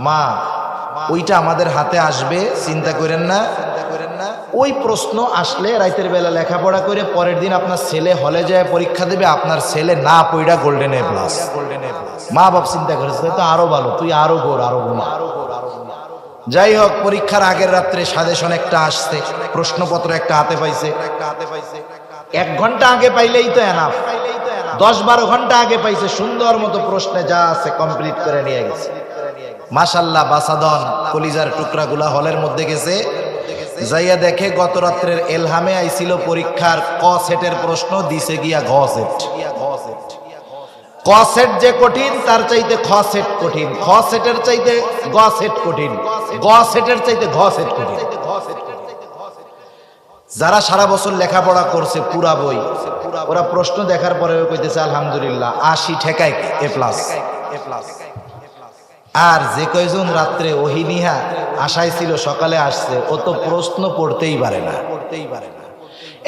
মা ওইটা আমাদের হাতে আসবে, চিন্তা করেন না। ওই প্রশ্ন আসলে রাতের বেলা লেখাপড়া করে পরের দিন আপনার ছেলে হলে যায় পরীক্ষা দেবে, আপনার ছেলে না পড়া গোল্ডেন এ প্লাস। মা বাপ চিন্তা করেছে তো আরো ভালো, তুই আরো গোর, আরো গুণা। যাই হোক, পরীক্ষার আগের রাত্রে সাজেশন একটা আসছে, প্রশ্নপত্র একটা হাতে পাইছে। 1 ঘন্টা আগে পাইলেই তো এনাফ, 10-12 ঘন্টা আগে পাইছে, সুন্দর মতো প্রশ্নে যা আছে কমপ্লিট করে নিয়ে গেছে। মাশাআল্লাহ, বাসাদন কলিজার টুকরাগুলা হলের মধ্যে গেছে, যাইয়া দেখে গত রাত্রের এলহামে আইছিল পরীক্ষার ক সেটের প্রশ্ন, দিছে গিয়া ঘ সেট। ক সেট যে কঠিন তার চাইতে খ সেট কঠিন, খ সেটের চাইতে গ সেট কঠিন, গ সেটের চাইতে ঘ সেট কঠিন। যারা সারা বছর লেখাপড়া করছে পুরা বই, ওরা প্রশ্ন দেখার পরে কইতেছে আলহামদুলিল্লাহ 80 ঠেকায় এ প্লাস। আর যে কয়জন রাত্রে ওহিনিহা আশায় ছিল সকালে আসছে, ও তো প্রশ্ন পড়তেই পারে না।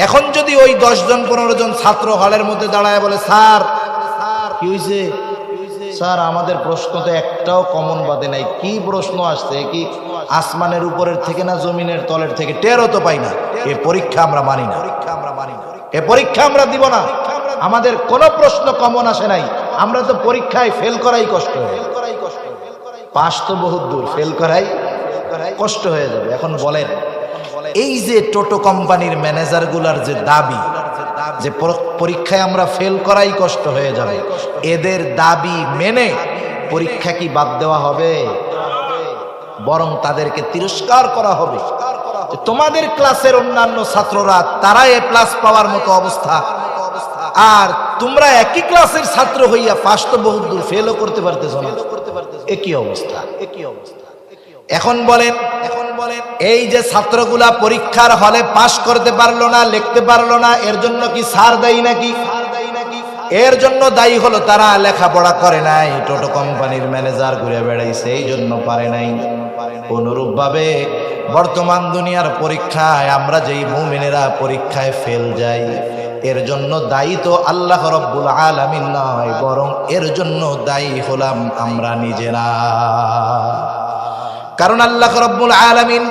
এখন যদি ওই 10 জন 15 জন ছাত্র হলের মধ্যে দাঁড়ায় বলে, স্যার কি হয়েছে স্যার, আমাদের প্রশ্ন তো একটাও কমন বাদে নাই, কি প্রশ্ন আসছে, কি আসমানের উপরের থেকে না জমিনের তলের থেকে, টেরও তো পাই না, এ পরীক্ষা আমরা মানি না, এ পরীক্ষা আমরা দিব না, আমাদের কোনো প্রশ্ন কমন আসে নাই, আমরা তো পরীক্ষায় ফেল করাই কষ্ট হয়, পাস তো বহুত দূর, ফেল করাই কষ্ট হয়ে যাবে। এখন বলেন, এই যে টোটো কোম্পানির ম্যানেজার গুলার যে দাবি যে পরীক্ষায় আমরা ফেল করাই কষ্ট হয়ে যাবে, এদের দাবি মেনে পরীক্ষা কি বাদ দেওয়া হবে? বরং তাদেরকে তিরস্কার করা হবে। তোমাদের ক্লাসের অন্যান্য ছাত্ররা তারা এ প্লাস পাওয়ার মতো অবস্থা, আর তোমরা একই ক্লাসের ছাত্র হইয়া পাস তো বহুত দূর, ফেলও করতে পারতেছো না, একই অবস্থা। এখন বলেন, এই যে ছাত্রগুলা পরীক্ষার হলে পাস করতে পারলো না, লিখতে পারলো না, এর জন্য কি স্যার দায়ী নাকি? এর জন্য দায়ী হলো তারা লেখাপড়া করে নাই, টোটো কোম্পানির ম্যানেজার ঘুরে বেড়াইছে, এই জন্য পারে নাই। অনুরূপ ভাবে বর্তমান দুনিয়ার পরীক্ষায় আমরা যেই মুমিনেরা পরীক্ষায় ফেল যাই, এর জন্য দায়ী তো আল্লাহ রাব্বুল আলামিন নয়, বরং এর জন্য দায়ী হলাম আমরা নিজেরা। কারণ আল্লাহ রাব্বুল আলামিন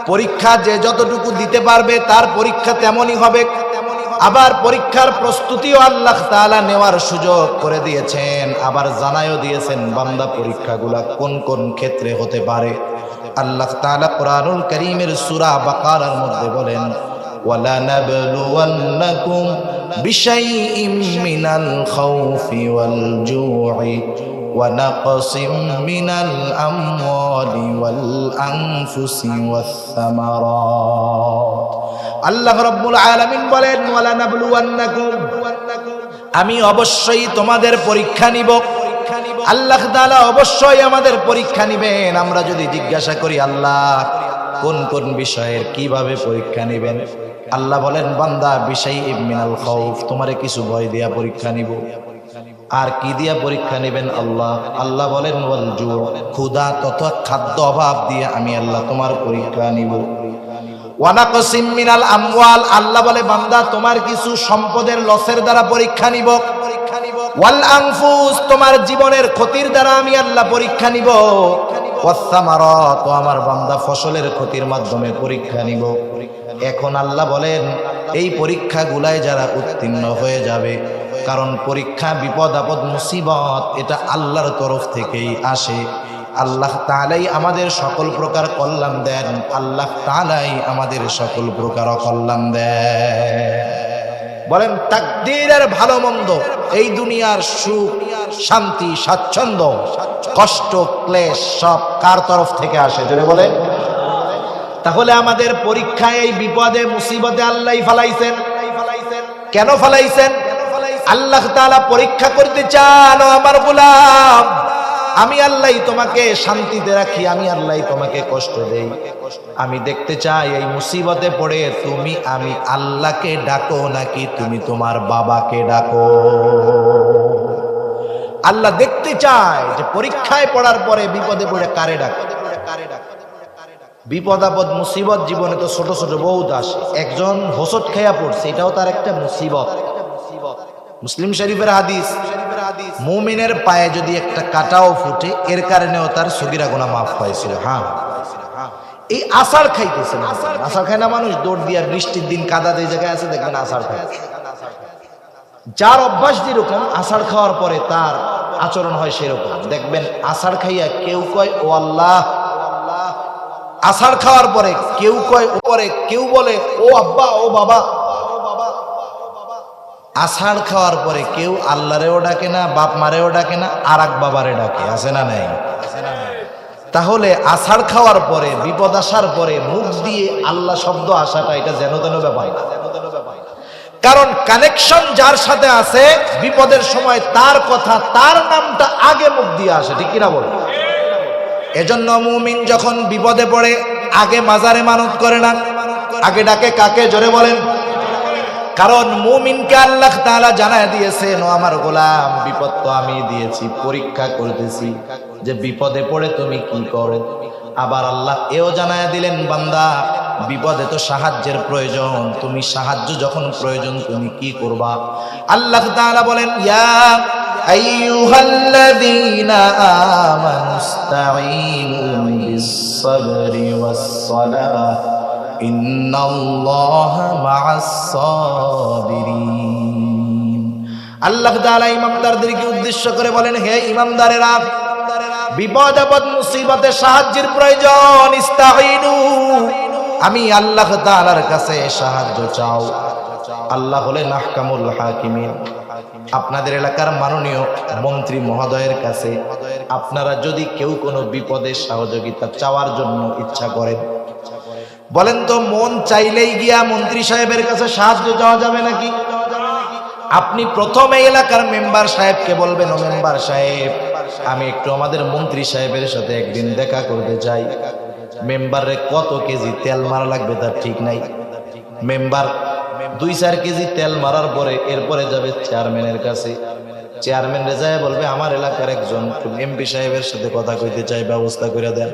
পরীক্ষা যে যতটুকু দিতে পারবে তার পরীক্ষা তেমনই হবে। আবার পরীক্ষার প্রস্তুতিও আল্লাহ তাআলা নেওয়ার সুযোগ করে দিয়েছেন, আবার জানায়ও দিয়েছেন বান্দা পরীক্ষাগুলা কোন কোন ক্ষেত্রে হতে পারে। আল্লাহ তাআলা কোরআনুল কারীমের সূরা বাকারার মধ্যে বলেন, ওয়ালা নাবলুওয়ান্নাকুম বিশাইইম মিনাল খাউফি ওয়াল জু'i ওয়া নাকসিম মিনাল আমওয়ালি ওয়াল আনফুসি ওয়াস সামারাত। আল্লাহ রাব্বুল আলামিন বলেন, ওয়ালা নাবলুওয়ান্নাকুম, আমি অবশ্যই তোমাদের পরীক্ষা নিব। আল্লাহ তাআলা অবশ্যই আমাদের পরীক্ষা নিবেন। আমরা যদি জিজ্ঞাসা করি আল্লাহ কোন কোন বিষয়ের কিভাবে পরীক্ষা নিবেন, আল্লাহ বলেন, বান্দা বিশাইইম মিনাল খাউফ, তোমারে কিছু ভয় দিয়া পরীক্ষা নিব। আর কি দিয়া পরীক্ষা নেবেন আল্লাহ বলেন, ওয়াল জু', ক্ষুধা তথা খাদ্য অভাব দিয়ে আমি আল্লাহ তোমার পরীক্ষা নিব। ওয়া নাকসিম মিনাল আমওয়াল, আল্লাহ বলে বান্দা তোমার কিছু সম্পদের লসের দ্বারা পরীক্ষা নিব। ওয়াল আনফুস, তোমার জীবনের ক্ষতির দ্বারা আমি আল্লাহ পরীক্ষা নিব। ওয়াস সামারাত, আমার বান্দা ফসলের ক্ষতির মাধ্যমে পরীক্ষা নিব। এখন আল্লাহ বলেন, এই পরীক্ষাগুলায় যারা উত্তীর্ণ হয়ে যাবে, কারণ পরীক্ষা বিপদ আপদ মুসিবত এটা আল্লাহর তরফ থেকেই আসে। আল্লাহ তাআলাই আমাদের সকল প্রকার কল্যাণ দেন, আল্লাহ তাআলাই আমাদের সকল প্রকার অকল্যাণ দেন। বলেন তাকদীরের ভালো মন্দ, এই দুনিয়ার সুখ শান্তি স্বাচ্ছন্দ্য কষ্ট ক্লেশ সব কার তরফ থেকে আসে? জোরে বলেন। তাহলে আমাদের পরীক্ষায় এই বিপদে মুসিবতে আল্লাহই ফালাইছেন। কেন ফালাইছেন? আল্লাহ তাআলা পরীক্ষা করতে চান, আমার গোলাম আমি আল্লাহই তোমাকে শান্তিতে রাখি, আমি আল্লাহই তোমাকে কষ্ট দেই। আমি দেখতে চাই এই মুসিবতে পড়ে তুমি আমি আল্লাহকে ডাকো নাকি তুমি তোমার বাবাকে ডাকো। আল্লাহ দেখতে চায় যে পরীক্ষায় পড়ার পরে বিপদে পড়ে কারে ডাকো। বিপদ আপদ মুসিবত জীবনে তো ছোট ছোট বহুত আসে। একজন হোঁচট খেয়া পড়ছে, এটাও তার একটা মুসিবত। মুসলিম শরীফের হাদিস, মুমিনের পায়ে যদি একটা কাঁটাও ফুটে এর কারণেও তার সগীরা গুনাহ মাফ হয়েছিল। হ্যাঁ, এই আষাঢ় খাইতেছে না, আষাঢ় খায় না মানুষ, দৌড় দিয়া বৃষ্টির দিন কাদা দিয়ে জায়গায় আছে, দেখবেন আষাঢ় খায়। যার অভ্যাস যেরকম আষাঢ় খাওয়ার পরে তার আচরণ হয় সেরকম। দেখবেন আষাঢ় খাইয়া কেউ কয় ও আল্লাহ, আষাঢ় খাওয়ার পরে কেউ কয় ওপরে, কেউ বলে ও আব্বা ও বাবা। আষাঢ় খাওয়ার পরে কেউ আল্লাহরেও ডাকে না, বাপ মারেও ডাকে না, আর এক বাবারে ডাকে, আছে না নাই? তাহলে আষাঢ় খাওয়ার পরে বিপদ আসার পরে মুখ দিয়ে আল্লাহ শব্দ আসাটা এটা যেন তেন ব্যাপার। কারণ কানেকশন যার সাথে আছে বিপদের সময় তার কথা তার নামটা আগে মুখ দিয়ে আসে, ঠিক কিনা বল? এজন্য মুমিন যখন বিপদে পড়ে আগে মাজারে মানত করে না, আগে ডাকে কাকে? জোরে বলেন। কারণ মুমিনকে আল্লাহ তাআলা জানায় দিয়েছেন, ও আমার গোলাম বিপদ তো আমি দিয়েছি, পরীক্ষা করতেছি যে বিপদে পড়ে তুমি কি করো। আবার আল্লাহ এও জানায় দিলেন, বান্দা বিপদে তো সাহায্যের প্রয়োজন, তুমি সাহায্য যখন প্রয়োজন তুমি কি করবা। আল্লাহ তাআলা বলেন, ইয়া আইয়ুহাল্লাযীনা আমানুস্তাঈনু বিস-সাবরি ওয়াস-সালাহ ইন্নাল্লাহা মা'আস-সাবিরিন। আল্লাহ তাআলা ইমানদারদেরকে উদ্দেশ্য করে বলেন, হে ইমানদারেরা, বিপদ আপদ মুসিবতে সাহায্যের প্রয়োজন, ইস্তাঈনু, আমি আল্লাহ তাআলার কাছে সাহায্য চাও। আল্লাহ হলেন আহকামুল হাকিমিন। আপনাদের এলাকার মাননীয় মন্ত্রী মহোদয়ের কাছে আপনারা যদি কেউ কোনো বিপদে সহযোগিতা চাওয়ার জন্য ইচ্ছা করেন, বলেন তো মন চাইলেই গিয়া মন্ত্রী সাহেবের কাছে সাহায্য চাওয়া যাবে নাকি? আপনি প্রথমে এলাকার মেম্বার সাহেবকে বলবেন, ও মেম্বার সাহেব, আমি একটু আমাদের মন্ত্রী সাহেবের সাথে একদিন দেখা করতে চাই। মেম্বারে কত কেজি তেল মারা লাগবে তার ঠিক নাই। মেম্বার 2-4 কেজি তেল মারার পরে এরপরে যাবে চেয়ারম্যানের কাছে। চেয়ারম্যান রেজায় বলবে আমার এলাকার একজন এমপি সাহেবের সাথে কথা কইতে চাই, ব্যবস্থা করে দেন।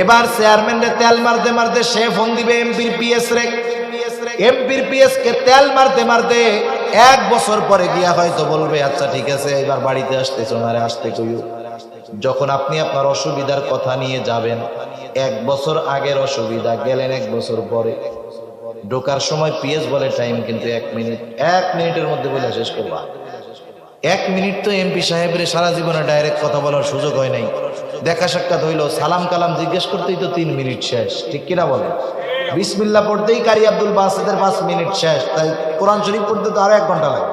এবার চেয়ারম্যানের তেল মারতে মারতে সে ফোন দিবে এমপির পিএস রে। এমপির পিএস কে তেল মারতে মারতে 1 বছর পরে গিয়া হয়তো বলবে আচ্ছা ঠিক আছে এবার বাড়িতে আসতেছ, ওনারে আসতে কইও। যখন আপনি আপনার অসুবিধার কথা নিয়ে যাবেন, 1 বছর আগের অসুবিধা গেলেন 1 বছর পরে, ঢোকার সময় পিএস বলে টাইম কিন্তু 1 মিনিট, 1 মিনিটের মধ্যে বলে শেষ করবা। 1 মিনিট তো এমপি সাহেবের সারা জীবনে ডাইরেক্ট কথা বলার সুযোগ হয় নাই। দেখা সাক্ষাৎ হইলো, সালাম কালাম জিজ্ঞেস করতেই তো 3 মিনিট শেষ, ঠিক কিনা বলেন? বিসমিল্লাহ পড়তেই কারি আব্দুল বাসিতের 5 মিনিট শেষ, তাই কোরআন শরীফ পড়তে তো আরো 1 ঘন্টা লাগে।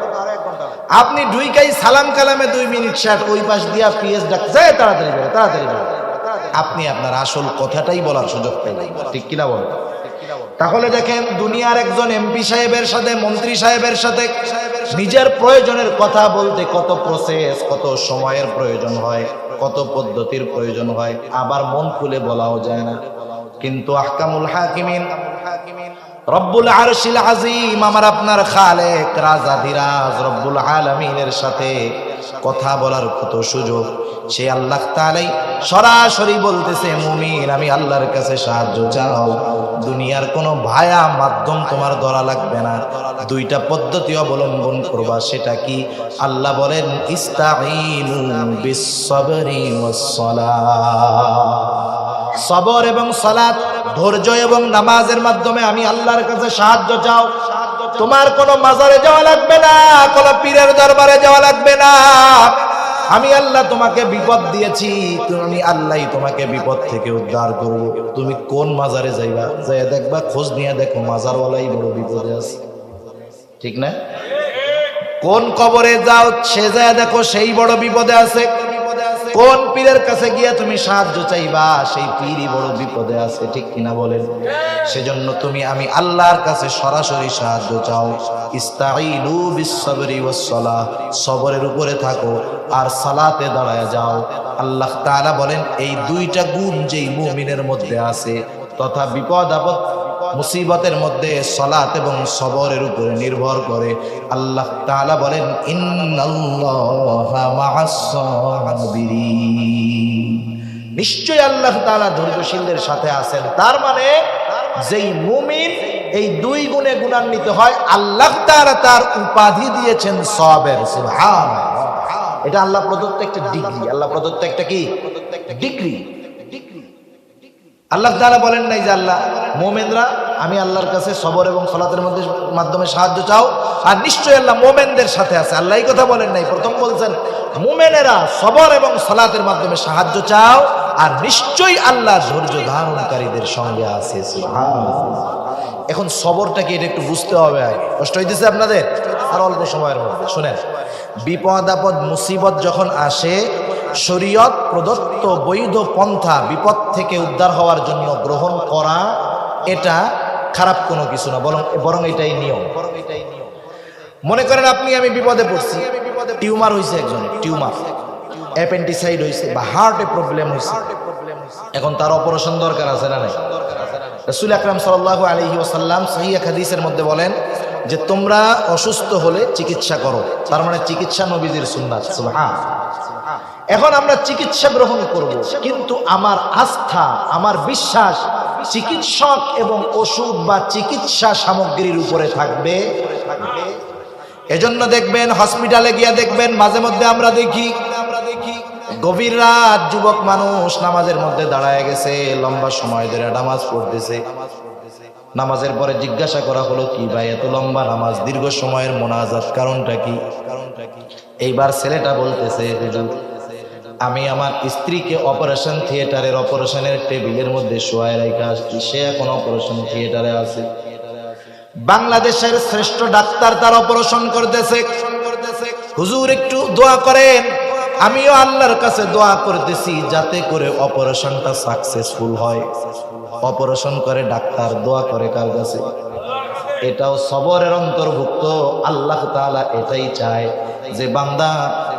আপনি ঢুইকাই সালাম কালামে 2 মিনিট শেষ, ওই পাশ দিয়া পিএস ডাক যায় তাড়াতাড়ি বেরো, তাড়াতাড়ি বেরো। আপনি আপনার আসল কথাটাই বলার সুযোগ পাইলেন, ঠিক কিনা বলেন? তাহলে দেখেন দুনিয়ার একজন এমপি সাহেবের সাথে মন্ত্রী সাহেবের সাথে নিজের প্রয়োজনের কথা বলতে কত প্রসেস, কত সময়ের প্রয়োজন হয়, কত পদ্ধতির প্রয়োজন হয়, আবার মন খুলে বলাও যায় না। কিন্তু আহকামুল হাকিমিন রব্বুল আরশিল আজিম, আমার আপনার খালেক রাজাধিরাজ রব্বুল আলামিনের সাথে কথা বলার কত সুযোগ। সে আল্লাহ তাআলাই সরাসরি বলতেছে মুমিন আমি আল্লাহর কাছে সাহায্য চাও, দুনিয়ার কোনো ভায়া মাধ্যম তোমার ধরা লাগবে না, 2টা পদ্ধতি অবলম্বন করবা। সেটা কি? আল্লাহ বলেন ইস্তাঈনু বিস-সাবরি ওয়াস-সালাত, সবর এবং সালাত, ধৈর্য এবং নামাজের মাধ্যমে আমি আল্লাহর কাছে সাহায্য চাও। তোমার কোনো মাজারে যাওয়া লাগবে না, কোনো পীরের দরবারে যাওয়া লাগবে না। আমি আল্লাহ তোমাকে বিপদ দিয়েছি, তুমি আল্লাহই তোমাকে বিপদ থেকে উদ্ধার করব। তুমি কোন মাজারে যাইবা, যাইয়া দেখবা, খোঁজ নিয়ে দেখো মাজারওয়ালাই বড় বিপদে আছে, ঠিক না? কোন কবরে যাও, সে যাইয়া দেখো সেই বড় বিপদে আছে। কোন পীরের কাছে গিয়া তুমি সাহায্য চাইবা, সেই পীরই বড় বিপদে আছে, ঠিক কিনা বলেন? সেজন্য তুমি আমি আল্লাহর কাছে সরাসরি সাহায্য চাও। ইস্তাঈনু বিস-সাবরি ওয়াস-সালাহ, সবরের উপরে থাকো আর সালাতে দাঁড়ায় যাও। আল্লাহ তাআলা বলেন এই 2টা গুণ যেই মুমিনের মধ্যে আছে তথা বিপদ আপদ মুসিবতের মধ্যে সালাত এবং সবরের উপরে নির্ভর করে, আল্লাহ তাআলা বলেন ইন্নাল্লাহা মা'আস-সাবিরিন, নিশ্চয় আল্লাহ তাআলা ধৈর্যশীলদের সাথে আছেন। তার মানে যেই মুমিন এই 2 গুণে গুণান্বিত হয়, আল্লাহ তাআলা তার উপাধি দিয়েছেন সাবের। সুবহানাল্লাহ, এটা আল্লাহ প্রদত্ত একটা ডিগ্রি। আল্লাহ প্রদত্ত একটা কি ডিগ্রি? আল্লাহ তাআলা বলেন নাই যে আল্লাহ মুমিনরা আমি আল্লাহর কাছে সবর এবং সালাতের মাধ্যমে সাহায্য চাও আর নিশ্চয়ই আল্লাহ মুমিনদের সাথে আছে। আল্লাহ এই কথা বলেন নাই। প্রথম বলছেন মুমিনেরা সবর এবং সালাতের মাধ্যমে সাহায্য চাও আর নিশ্চয়ই আল্লাহ ধৈর্য ধারণকারীদের সঙ্গে আছে। সুবহানাল্লাহ। এখন সবরটা কি এটা একটু বুঝতে হবে। কষ্ট হইতেছে আপনাদের? আর অল্প সময়ের মধ্যে শুনেন, বিপদ আপদ মুসিবত যখন আসে, শরীয়ত প্রদত্ত বৈধ পন্থা বিপদ থেকে উদ্ধার হওয়ার জন্য গ্রহণ করা এটা খারাপ কোনো কিছু না, বরং এটাই নিয়ম। মনে করেন আপনি আমি বিপদে পড়ছি, টিউমার হয়েছে, একজন টিউমার, অ্যাপেন্ডিসাইড হয়েছে বা হার্টে প্রবলেম হয়েছে, এখন তার অপারেশন দরকার আছে না নাই? রাসূল আকরাম সাল্লাল্লাহু আলাইহি ওয়াসাল্লাম সহিহ হাদিসের মধ্যে বলেন যে তোমরা অসুস্থ হলে চিকিৎসা করো, তার মানে চিকিৎসা নবীজির সুন্নাত। সুবহানাল্লাহ। এখন আমরা চিকিৎসা গ্রহণ করব, কিন্তু আমার আস্থা, আমার বিশ্বাস চিকিৎসক এবং ওষুধ বা চিকিৎসা সামগ্রীর উপরে থাকবে। এজন্য দেখবেন হসপিটালে গিয়া দেখবেন মাঝে মধ্যে আমরা দেখি গভীর রাত যুবক মানুষ নামাজের মধ্যে দাঁড়ায় গেছে, লম্বা সময় ধরে নামাজ পড়তেছে। নামাজের পরে জিজ্ঞাসা করা হলো কি ভাই এত লম্বা নামাজ, দীর্ঘ সময়ের মোনাজাত, কারণটা কি? এইবার ছেলেটা বলতেছে হুজুর আমি আমার স্ত্রীকে অপারেশন থিয়েটারের অপারেশনের টেবিলের মধ্যে শোয়ায় রেখে আসছি, সে এখন অপারেশন থিয়েটারে আছে। বাংলাদেশের শ্রেষ্ঠ ডাক্তার তার অপারেশন করতেছে। হুজুর একটু দোয়া করেন। আমিও আল্লাহর কাছে দোয়া করতেছি যাতে করে অপারেশনটা সাকসেসফুল হয়। অপারেশন করে ডাক্তার, দোয়া করে কার কাছে? এটাও সবরের অন্তর্ভুক্ত। আল্লাহ তাআলা এটাই চায় যে বান্দা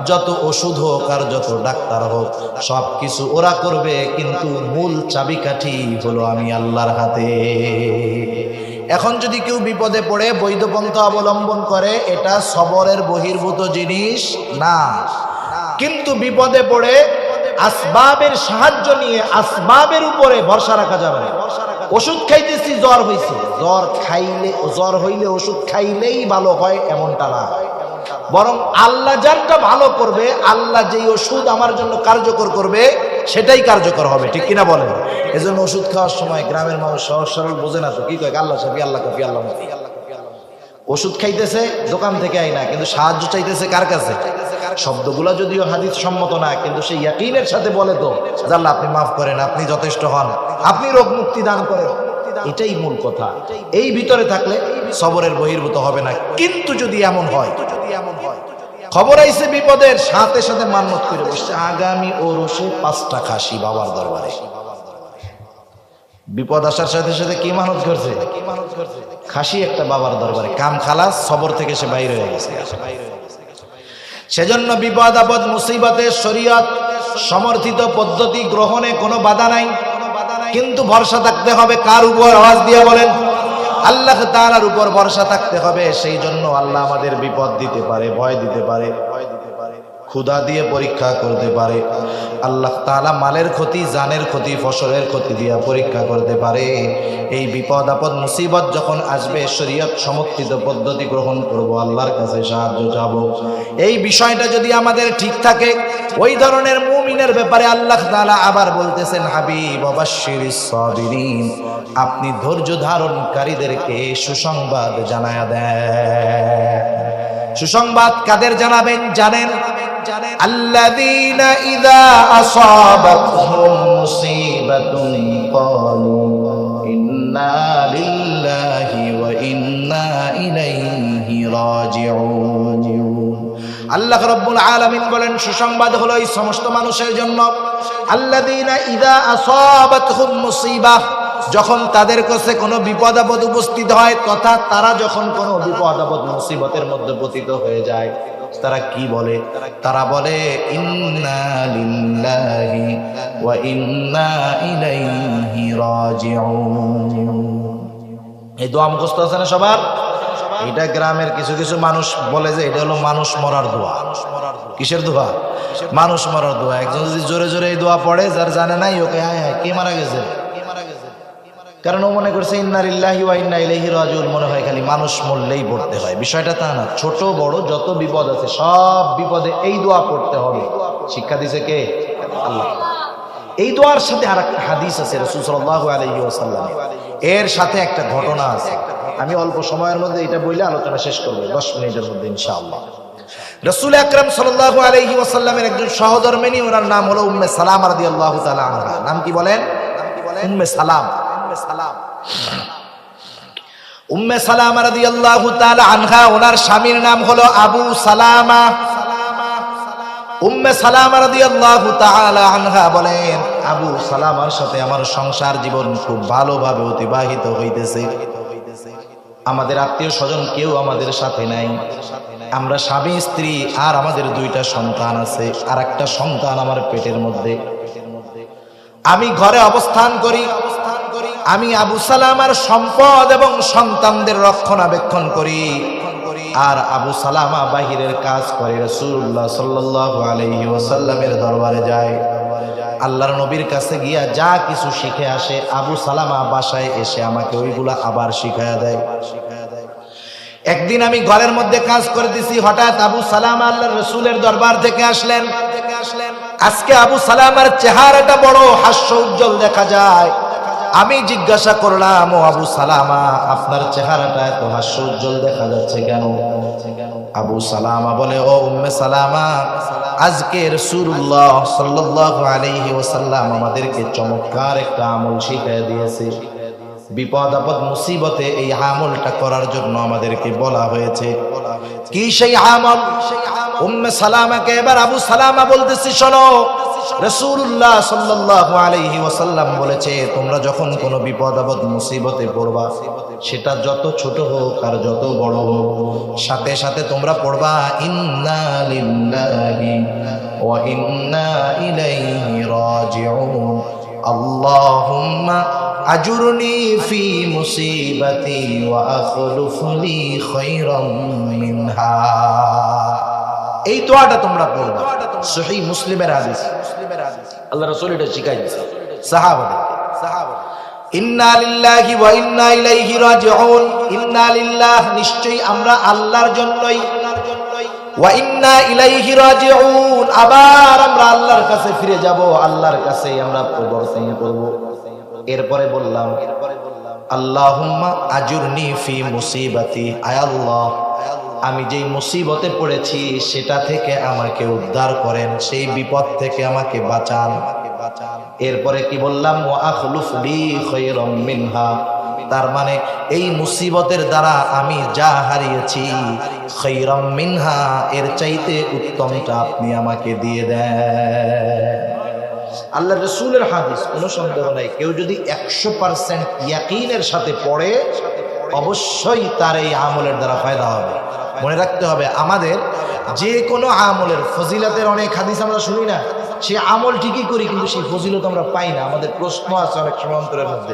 যত ওষুধ হোক আর যত ডাক্তার হোক সব কিছু ওরা করবে, কিন্তু মূল চাবিকাঠি হলো আমি আল্লাহর হাতে। এখন যদি কেউ বিপদে পড়ে বৈধ পন্থা অবলম্বন করে এটা সবরের বহির্ভূত জিনিস না। কিন্তু বিপদে পড়ে আসবাবের সাহায্য নিয়ে আসবাবের উপরে ভরসা রাখা যাবে না। ওষুধ খাইতেছি, জ্বর হইছে, জ্বর হইলে ওষুধ খাইলেই ভালো হয় এমনটা না, বরং আল্লাহ যারটা ভালো করবে, আল্লাহ যেই ওষুধ আমার জন্য কার্যকর করবে সেটাই কার্যকর হবে, ঠিক কিনা বলেন? এজন্য ওষুধ খাওয়ার সময় গ্রামের মানুষ সহজ সরল বোঝে না, তো কি কয় আল্লাহ সাফি, আল্লাহ কাফি, আল্লাহ মাফি। ওষুধ খাইতেছে দোকান থেকে আইনা, কিন্তু সাহায্য চাইতেছে কার কাছে? শব্দগুলো যদিও হাদিস সম্মত না, কিন্তু সেই ইয়াকিনের সাথে বলে তো যে আল্লাহ আপনি মাফ করেন, আপনি যথেষ্ট হন, আপনি রোগ মুক্তি দান করেন, এটাই মূল কথা। এই ভিতরে থাকলে সবরের বহির্ভূত হবে না। কিন্তু যদি এমন হয় খবর আইছে বিপদের, সাথে সাথে মান্যত করে বসছে আগামী ওরসে 5টা খাসি বাবার দরবারে। বিপদ আসার সাথে সাথে কি মানত করছে? খাসি একটা বাবার দরবারে, কাম খালাস, সবর থেকে সে বাইরে হয়ে গেছে। সেজন্য বিপদ আপদ মুসিবতে শরীয়ত সমর্থিত পদ্ধতি গ্রহণে কোনো বাধা নাই, কিন্তু ভরসা থাকতে হবে কার উপর? আওয়াজ দিয়ে বলেন, আল্লাহ তাআলার উপর ভরসা থাকতে হবে। সেই জন্য আল্লাহ আমাদের বিপদ দিতে পারে, ভয় দিতে পারে, ক্ষুধা দিয়ে পরীক্ষা করতে পারে। আল্লাহ তাআলা মালের ক্ষতি, জানের ক্ষতি, ফসলের ক্ষতি দিয়ে পরীক্ষা করতে পারে। এই বিপদ আপদ মুসিবত যখন আসবে শরীয়ত সমর্থিত পদ্ধতি গ্রহণ করব, আল্লাহর কাছে সাহায্য চাবো। এই বিষয়টা যদি আমাদের ঠিক থাকে, ওই ধরনের মুমিনের ব্যাপারে আল্লাহ তাআলা আবার বলতেছেন, হাবিব ওয়াবাশশিরিস সাবিরিন, আপনি ধৈর্য ধারণকারীদেরকে সুসংবাদ জানায়া দেন। সুসংবাদ কাদের জানাবেন জানেন? আল্লাযীনা ইযা আসাবাতহুম মুসিবাতুন ক্বালু ইন্না লিল্লাহি ওয়া ইন্না ইলাইহি রাজিউন। আল্লাহ রাব্বুল আলামিন বলেন, সুসংবাদ হলো এই সমস্ত মানুষের জন্য, আল্লাযীনা ইযা আসাবাতহুম মুসিবাহ, যখন তাদের কাছে কোনো বিপদ আপদ উপস্থিত হয়, তথা তারা যখন কোনো বিপদ আপদ মুসিবতের মধ্যে পতিত হয়ে যায়, তারা কি বলে? তারা বলে ইন্না লিল্লাহি ওয়া ইন্না ইলাইহি রাজিউন। এই দোয়া মুখস্থ আছে না সবার? এটা গ্রামের কিছু কিছু মানুষ বলে যে এটা হলো মানুষ মরার দোয়া। কিসের দোয়া? মানুষ মরার দোয়া। একজন যদি জোরে জোরে এই দোয়া পড়ে, যার জানে নাই ওকে হায় হায় কে মারা গেছে, কারণ ও মনে করছে ইন্না লিল্লাহি ওয়া ইন্না ইলাইহি রাজিউন, মনে হয় খালি মানুষ মরলেই পড়তে হয়। বিষয়টা তা না, ছোট বড় যত বিপদ আছে সব বিপদে এই দোয়া পড়তে হবে। শিক্ষা দিছে কে? আল্লাহ। এই দোয়ার সাথে আরেকটা হাদিস আছে রাসূল সাল্লাল্লাহু আলাইহি ওয়াসাল্লাম, এর সাথে একটা ঘটনা আছে। আমি অল্প সময়ের মধ্যে এটা বলে আলোচনা শেষ করব, 10 মিনিটের মধ্যে ইনশাআল্লাহ। রাসূল আকরাম সাল্লাল্লাহু আলাইহি ওয়াসাল্লামের একজন সহধর্মিণী, ওনার নাম হলো উম্মে সালামা রাদিয়াল্লাহু তাআলা আনহা। নাম কি বলেন? উম্মে সালাম। উম্মে সালামা রাদিয়াল্লাহু তাআলা আনহা, ওনার স্বামীর নাম হলো আবু সালামা। উম্মে সালামা রাদিয়াল্লাহু তাআলা আনহা বলেন, আবু সালামার সাথে আমার সংসার জীবন খুব ভালোভাবে অতিবাহিত হইতেছে। আমাদের আত্মীয় স্বজন কেউ আমাদের সাথে নাই, আমরা স্বামী স্ত্রী আর আমাদের 2টা সন্তান আছে, আর একটা সন্তান আমার পেটের মধ্যে। আমি ঘরে অবস্থান করি, আমি আবু সালামার সম্পদ এবং সন্তানদের রক্ষণাবেক্ষণ করি, আর আবু সালামা বাহিরের কাজ করে রাসূলুল্লাহ সাল্লাল্লাহু আলাইহি ওয়াসাল্লামের দরবারে যায়। আল্লাহর নবীর কাছে গিয়া যা কিছু শিখে আসে, আবু সালামা বাসায় এসে আমাকে ওইগুলা আবার শিখায়া দেয়। একদিন আমি ঘরের মধ্যে কাজ করে দিছি, হঠাৎ আবু সালামা আল্লাহর রাসূলের দরবার থেকে আসলেন। আজকে আবু সালামার চেহারাটা বড় হাস্য উজ্জ্বল দেখা যায়। আমি জিজ্ঞাসা করলাম, ও আবু সালামা, আপনার চেহারাটা এত হাস্য উজ্জ্বল দেখা যাচ্ছে কেন? আবু সালামা বলে, ও উম্মে সালামা, আজকে রাসূলুল্লাহ সাল্লাল্লাহু আলাইহি ওয়াসাল্লাম আমাদেরকে চমৎকার একটা আমল শিখিয়ে দিয়েছে। বিপদ আপদ মুসিবতে এই আমলটা করার জন্য আমাদেরকে বলা হয়েছে। কি সেই আমল? উম্মে সালামাকে এবার আবু সালামা বলতেছি, শোনো, রাসূলুল্লাহ সাল্লাল্লাহু আলাইহি ওয়াসাল্লাম বলেছে, তোমরা যখন কোনো বিপদ আপদ মুসিবতে পড়বা, সেটা যত ছোট হোক আর যত বড় হোক, সাথে সাথে তোমরা পড়বা ইন্না লিল্লাহি ওয়া ইন্না ইলাইহি রাজিউন, আল্লাহুম্মা আজুরনি ফি মুসিবাতি ওয়া আখলুফনি খায়রাম মিনহা। এই দোয়াটা তোমরা পড়বা, সহিহ মুসলিমের হাদিস। আল্লাহ রাসূল এটা শিখাই দিয়েছেন সাহাবাদের। ইন্না লিল্লাহি ওয়া ইন্না ইলাইহি রাজিউন। ইন্না লিল্লাহ, নিশ্চয়ই আমরা আল্লাহর জন্যই, ওয়া ইন্না ইলাইহি রাজিউন, আবার আমরা আল্লাহর কাছে ফিরে যাব, আল্লাহর কাছেই আমরা প্রবর্তন করব। এরপরে বললাম আল্লাহুম্মা আজুরনি ফি মুসিবাতি, আয় আল্লাহ আমি যেই মুসিবতে পড়েছি সেটা থেকে আমাকে উদ্ধার করেন, সেই বিপদ থেকে আমাকে বাঁচান। এরপরে কি বললাম, ওয়া আখলুফ লি খায়রাম মিনহা, তার মানে এই মুসিবতের দ্বারা আমি যা হারিয়েছি, খায়রাম মিনহা, এর চাইতে উত্তমটা আপনি আমাকে দিয়ে দেন। আল্লাহ রাসূলের হাদিস, কোনো সন্দেহ নাই। কেউ যদি 100% ইয়াকিনের সাথে পড়ে অবশ্যই তার এই আমলের দ্বারা ফায়দা হবে। মনে রাখতে হবে, আমাদের যে কোনো আমলের ফজিলতের অনেক হাদিস আমরা শুনি না, সে আমল ঠিকই করি কিন্তু সেই ফজিলত আমরা পাই না। আমাদের প্রশ্ন আছে অনেক সময় অন্তরের মধ্যে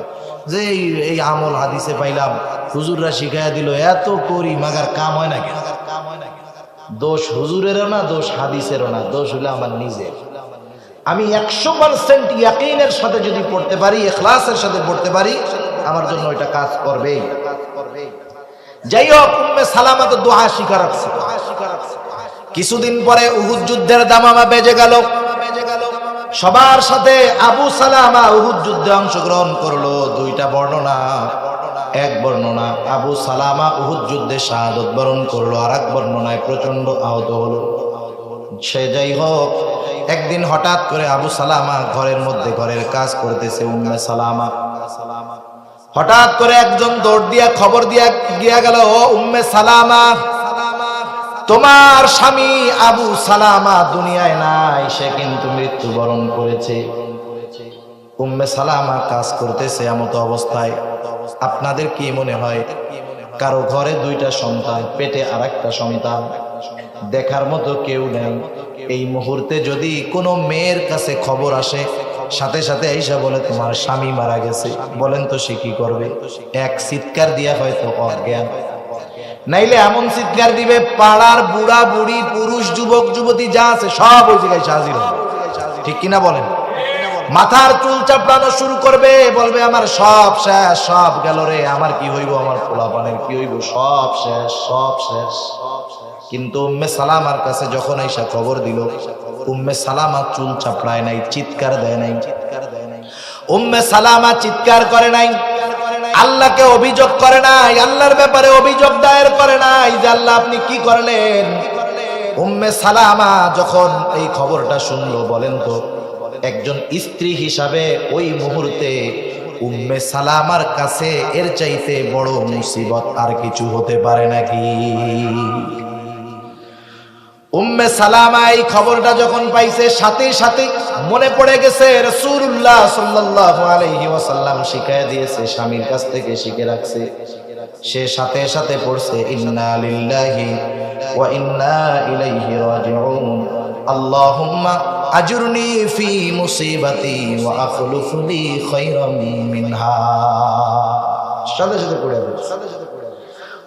যে এই আমল হাদিসে পাইলাম, হুজুররা শিখাইয়া দিল, এত করি মাগার কাম হয় না কেন? দোষ হুজুরেরও না, দোষ হাদিসেরও না, দোষ হলো আমার নিজের। আমি 100% ইয়াকিনের সাথে যদি পড়তে পারি, ইখলাসের সাথে পড়তে পারি, আমার জন্য এটা কাজ করবে। যাই হোক, উম্মে সালামা তো দোয়া শিখা রাখছে। কিছুদিন পরে উহুদ যুদ্ধের দামামা বেজে গেল। সবার সাথে আবু সালামা উহুদ যুদ্ধে অংশগ্রহণ করলো। দুইটা বর্ণনা, এক বর্ণনা আবু সালামা উহুদ যুদ্ধে শাহাদত বরণ করলো, আর এক বর্ণনায় প্রচন্ড আহত হলো। সে যাই হোক, একদিন হঠাৎ করে আবু সালামা ঘরের মধ্যে ঘরের কাজ করতেছে। উম্মে সালামা হঠাৎ করে একজন দৌড় দিয়া খবর দিয়া গিয়া গেল, ও উম্মে সালামা, তোমার স্বামী আবু সালামা দুনিয়ায় নাই, সে কিন্তু মৃত্যুবরণ করেছে। উম্মে সালামা কাজ করতেছে এমত অবস্থায়। আপনাদের কি মনে হয়, কারো ঘরে দুইটা সন্তান, পেটে আর একটা সন্তান, দেখার মতো কেউ নেই, এই মুহূর্তে যদি কোনো মেয়ের কাছে খবর আসে, সাথে সাথে আইসা বলে তোমার স্বামী মারা গেছে, বলেন তো সে কি করবে? এক চিৎকার দিয়া হয়তো অজ্ঞান, নাইলে এমন চিৎকার দিবে পাড়ার বুড়া বুড়ি, পুরুষ যুবক যুবতী যা আছে সব ওই জায়গায় হাজির হবে। ঠিক কিনা বলেন? মাথার চুল চাপড়ানো শুরু করবে, বলবে আমার সব শেষ, সব গেল রে, আমার কি হইব, আমার পোলাপানের কি হইব, সব শেষ, সব শেষ। কিন্তু উম্মে সালামার কাছে যখন আইসা খবর দিল, উম্মে সালামা চুল চাপড়ায় নাই, চিৎকার দেয় নাই। উম্মে সালামা চিৎকার করে নাই, আল্লাহকে অভিযোগ করে নাই, আল্লাহর ব্যাপারে অভিযোগ দায়ের করে নাই যে আল্লাহ আপনি কি করলেন। উম্মে সালামা যখন এই খবরটা শুনলো, বলেন তো একজন স্ত্রী হিসাবে ওই মুহূর্তে উম্মে সালামার কাছে এর চাইতে বড় মুসিবত আর কিছু হতে পারে নাকি? উম্মে সালামা এই খবরটা যখন পাইছে, সাথে সাথে মনে পড়ে গেছে রাসূলুল্লাহ সাল্লাল্লাহু আলাইহি ওয়াসাল্লাম শিখায়া দিয়েছে, স্বামীর কাছ থেকে শিখে রাখছে। সে সাথে সাথে পড়ছে ইন্না লিল্লাহি ওয়া ইন্না ইলাইহি রাজিউন, আল্লাহুম্মা আজুরনি ফি মুসিবাতি ওয়া আখলুফনি খায়রাম মিনহা। সাথে সাথে পড়ে গেছে।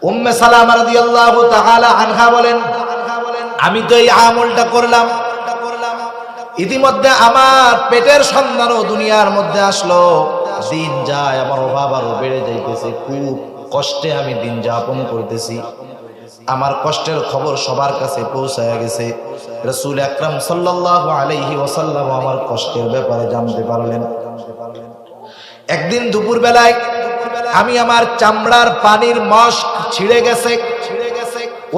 উম্মে সালামা রাদিয়াল্লাহু তাআলা আনহা বলেন, আমি তো এই আমলটা করলাম, ইতিমধ্যে আমার পেটের সন্তানও দুনিয়ার মধ্যে আসলো, দিন যায়, আমার অভাব আরো বেড়ে যাইতেছে, খুব কষ্টে আমি দিন যাপন করতেছি। আমার কষ্টের খবর সবার কাছে পৌঁছায় গেছে। রাসূল আকরাম সাল্লাল্লাহু আলাইহি ওয়াসাল্লাম আমার কষ্টের ব্যাপারে জানতে পারলেন। একদিন দুপুর বেলায় আমি আমার চামড়ার পানির মস্ক ছিঁড়ে গেছে,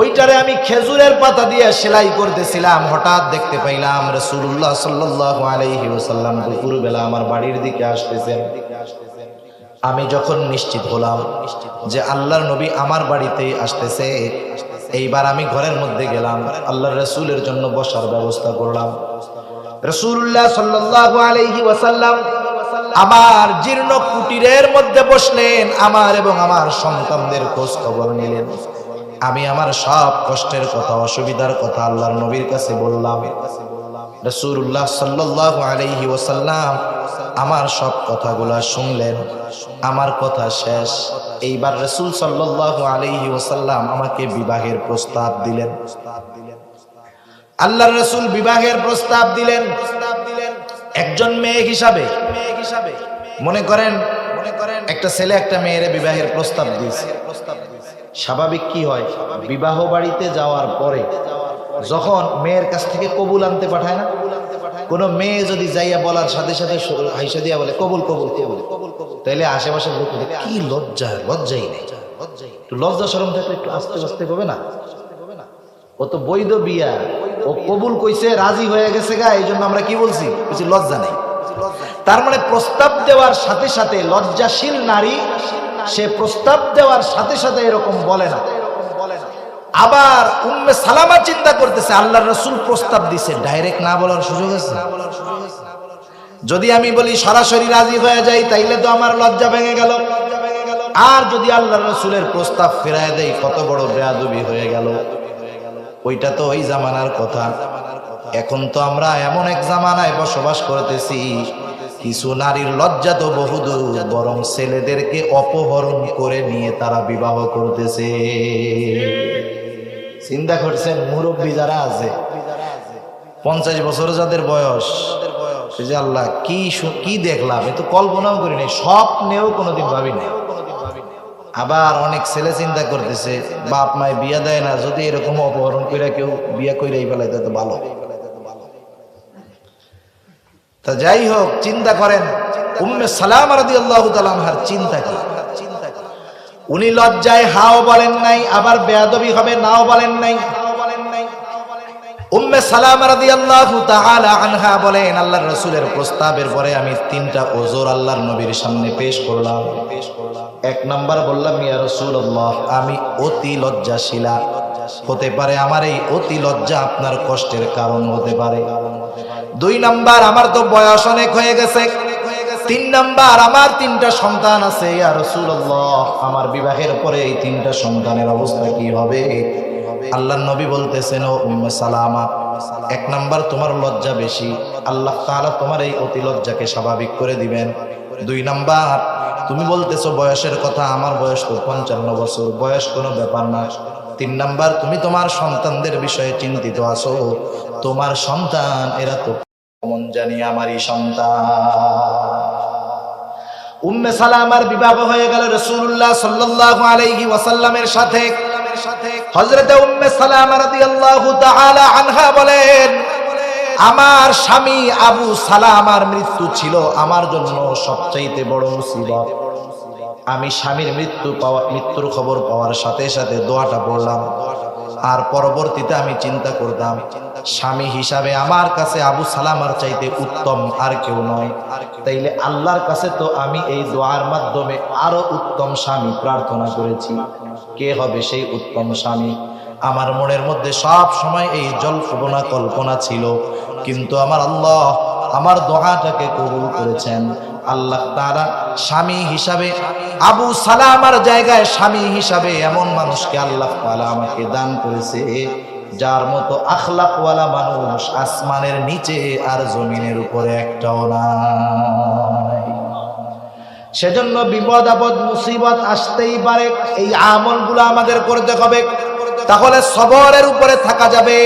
ওইটারে আমি খেজুরের পাতা দিয়ে সেলাই করতেছিলাম। হঠাৎ দেখতে পাইলাম রাসূলুল্লাহ সাল্লাল্লাহু আলাইহি ওয়াসাল্লাম দুপুরবেলা আমার বাড়ির দিকে আসতেছেন। আমি যখন নিশ্চিত হলাম যে আল্লাহর নবী আমার বাড়িতেই আসতেছে, এইবার আমি ঘরের মধ্যে গেলাম, আল্লাহর রাসূলের জন্য বসার ব্যবস্থা করলাম। রাসূলুল্লাহ সাল্লাল্লাহু আলাইহি ওয়াসাল্লাম আমার জীর্ণ কুটিরের মধ্যে বসলেন, আমার এবং আমার সন্তানদের খোঁজ খবর নিলেন। আমি আমার সব কষ্টের কথা, অসুবিধার কথা আল্লাহর নবীর কাছে বললাম। রাসূলুল্লাহ সাল্লাল্লাহু আলাইহি ওয়াসাল্লাম আমার সব কথাগুলা শুনলেন, আমার কথা শেষ। এইবার রাসূল সাল্লাল্লাহু আলাইহি ওয়াসাল্লাম আমাকে বিবাহের প্রস্তাব দিলেন। আল্লাহর রাসূল বিবাহের প্রস্তাব দিলেন একজন মেয়ে হিসাবে। মনে করেন একটা ছেলে একটা মেয়ের বিবাহের প্রস্তাব দিয়েছে। স্বাভাবিক কি হয়, বিবাহ বাড়িতে যাওয়ার পরে যখন মেয়ের কাছ থেকে কবুল আনতে পাঠায় না, কোন মেয়ে যদি যাইয়া বলার সাথে সাথে হাইসা দিয়া বলে কবুল কবুল কবুল, তাইলে আশেপাশের লোক কি লজ্জাই নেই। একটু লজ্জা শরম থাকলে একটু আস্তে আস্তে হবে না? ও তো বৈধ বিয়া, ও কবুল কইছে, রাজি হয়ে গেছে গা, এই জন্য আমরা কি বলছি, লজ্জা নেই। তার মানে প্রস্তাব দেওয়ার সাথে সাথে লজ্জাশীল নারী সে প্রস্তাব দেওয়ার সাথে সাথে এরকম বলে না। আবার উম্মে সালামা চিন্তা করতেছে আল্লাহর রাসূল প্রস্তাব দিছে, ডাইরেক্ট না বলার সুযোগ আছে? যদি আমি বলি সরাসরি রাজি হয়ে যাই তাইলে তো আমার লজ্জা ভেঙে গেল, আর যদি আল্লাহর রাসূলের প্রস্তাব ফিরায় দেই কত বড় বেয়াদবি হয়ে গেল। ওইটা তো ওই জামানার কথা। এখন তো আমরা এমন এক জামানায় বসবাস করতেছি, কিছু নারীর লজ্জা তো বহুদূর, বরং ছেলেদেরকে অপহরণ করে নিয়ে তারা বিবাহ করতেছে। চিন্তা করছেন, মুরব্বী যারা আছে 50 বছর যাদের বয়স, যে আল্লাহ কি দেখলাম, এ তো কল্পনাও করিনি, স্বপ্নেও কোনোদিন ভাবিনি। আবার অনেক ছেলে চিন্তা করতেছে বাপ মায় বিয়া দেয় না, যদি এরকম অপহরণ করে কেউ বিয়া কইরাই ফেলাইতে তো ভালো। তা যাই হোক, চিন্তা করেন উম্মে সালামা রাদিয়াল্লাহু তাআলা আনহার চিন্তা কি। উনি লজ্জায় হাও বলেন নাই, আবার বেয়াদবি হবে নাও বলেন নাই। উম্মে সালামা রাদিয়াল্লাহু তাআলা আনহা বলেন, আল্লাহর রাসূলের প্রস্তাবের পরে আমি 3টা ওযর আল্লাহর নবীর সামনে পেশ করলাম। 1 নাম্বার বললাম, ইয়া রাসূলুল্লাহ, আমি অতি লজ্জাশীলা, হতে পারে আমার এই অতি লজ্জা আপনার কষ্টের কারণ হতে পারে। 2 নাম্বার, আমার তো বয়স অনেক হয়ে গেছে। 3 নাম্বার, আমার 3টা সন্তান আছে। ইয়া রাসূলুল্লাহ, আমার বিবাহের পরে এই 3টা সন্তানের অবস্থা কি হবে? আল্লাহর নবী বলতেছেন, ও উম্মে সালামা, 1 নাম্বার তোমার লজ্জা বেশি, আল্লাহ তাআলা তোমার এই অতি লজ্জাকে স্বাভাবিক করে দিবেন। 2 নাম্বার, তুমি বলতেছো বয়সের কথা, আমার বয়স তো 55 বছর, বয়স কোনো ব্যাপার না। 3 নাম্বার, তুমি তোমার সন্তানদের বিষয়ে চিন্তিত আছো, তোমার সন্তান এরা তো কেমন জানি আমারই সন্তান। উম্মে সালামার বিবাহ হয়ে গেল রাসূলুল্লাহ সাল্লাল্লাহু আলাইহি ওয়াসাল্লামের সাথে। হযরতে উম্মে সালামা রাদিয়াল্লাহু তাআলা আনহা বলেন, আমার স্বামী আবু সালামার মৃত্যু ছিল আমার জন্য সবচাইতে বড় মুসিবত। আমি স্বামীর মৃত্যুর খবর পাওয়ার সাথে সাথে দোয়াটা পড়লাম, আর পরবর্তীতে আমি চিন্তা করতাম স্বামী হিসাবে আমার কাছে আবু সালামার চাইতে উত্তম আর কেউ নয়, তাইলে আল্লাহর কাছে তো আমি এই দোয়ার মাধ্যমে আরো উত্তম স্বামী প্রার্থনা করেছি। কে হবে সেই উত্তম স্বামী? আমার মনের মধ্যে সব সময় এই জল্পনা কল্পনা ছিল, কিন্তু আমার আল্লাহ আমার দোয়াটাকে কবুল করেছেন। আল্লাহ তাআলা স্বামী হিসাবে আবু সালামার জায়গায় স্বামী হিসাবে এমন মানুষকে আল্লাহ তাআলা আমাকে দান করেছে, যার মতো আখলাকওয়ালা মানুষ আসমানের নিচে আর জমিনের উপরে একটাও নাই। সেজন্য বিপদ আপদ মুসিবত আসতেই পারে, এই আমলগুলো আমাদের করতে হবে, তাহলে সবরের উপরে থাকা যাবে।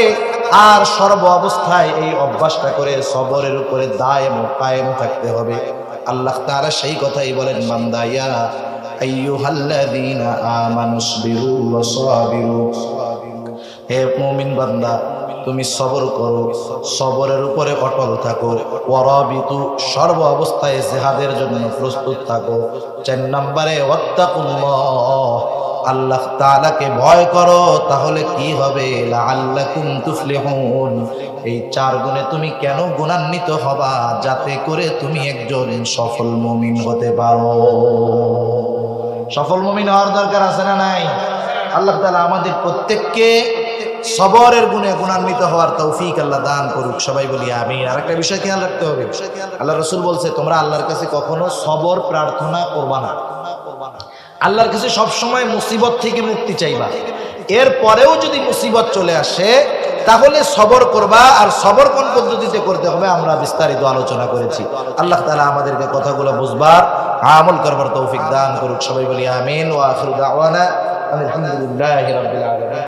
আর সর্ব অবস্থায় এই অভ্যাসটা করে সবরের উপরে দায়েম ও কায়েম থাকতে হবে। আল্লাহ তাআলা সেই কথাই বলেন, বান্দা ইয়া আইয়ুহাল্লাযীনা আমানুসবিরু ওয়া সাবিরু, হে মুমিন বান্দা তুমি সবর করো, সবরের উপরে অটল থাকো। ওয়ারাবিতু, সর্ব অবস্থায় জিহাদের জন্য প্রস্তুত থাকো। 4 নম্বরে ওয়াত্তাকুল্লাহ, আল্লাহ তাআলাকে ভয় করো, তাহলে কি হবে? লাআল্লাকুম তুফলিহুন, এই 4 গুণে তুমি কেন গুণান্বিত হবা? যাতে করে তুমি একজন সফল মুমিন হতে পারো। সফল মুমিন হওয়ার দরকার আছে না নাই? আল্লাহ তাআলা আমাদের প্রত্যেককে সবরের গুণে গুণান্বিত হওয়ার তৌফিক আল্লাহ দান করুক। সবাই বলি আমিন। আরেকটা বিষয় খেয়াল রাখতে হবে, আল্লাহ রাসূল বলছে তোমরা আল্লাহর কাছে কখনো সবর প্রার্থনা করবা না। আল্লাহর কাছে সব সময় মুসিবত থেকে মুক্তি চাইবা। এরপরেও যদি মুসিবত চলে আসে তাহলে সবর করবা। আর সবর কোন পদ্ধতিতে করতে হবে আমরা বিস্তারিত আলোচনা করেছি। আল্লাহ তাআলা আমাদেরকে কথাগুলো বুঝবার, আমল করবার তৌফিক দান করুক। সবাই বলি আমিন। ওয়া আখিরু দাওয়ানা আলহামদুলিল্লাহি রাব্বিল আলামিন।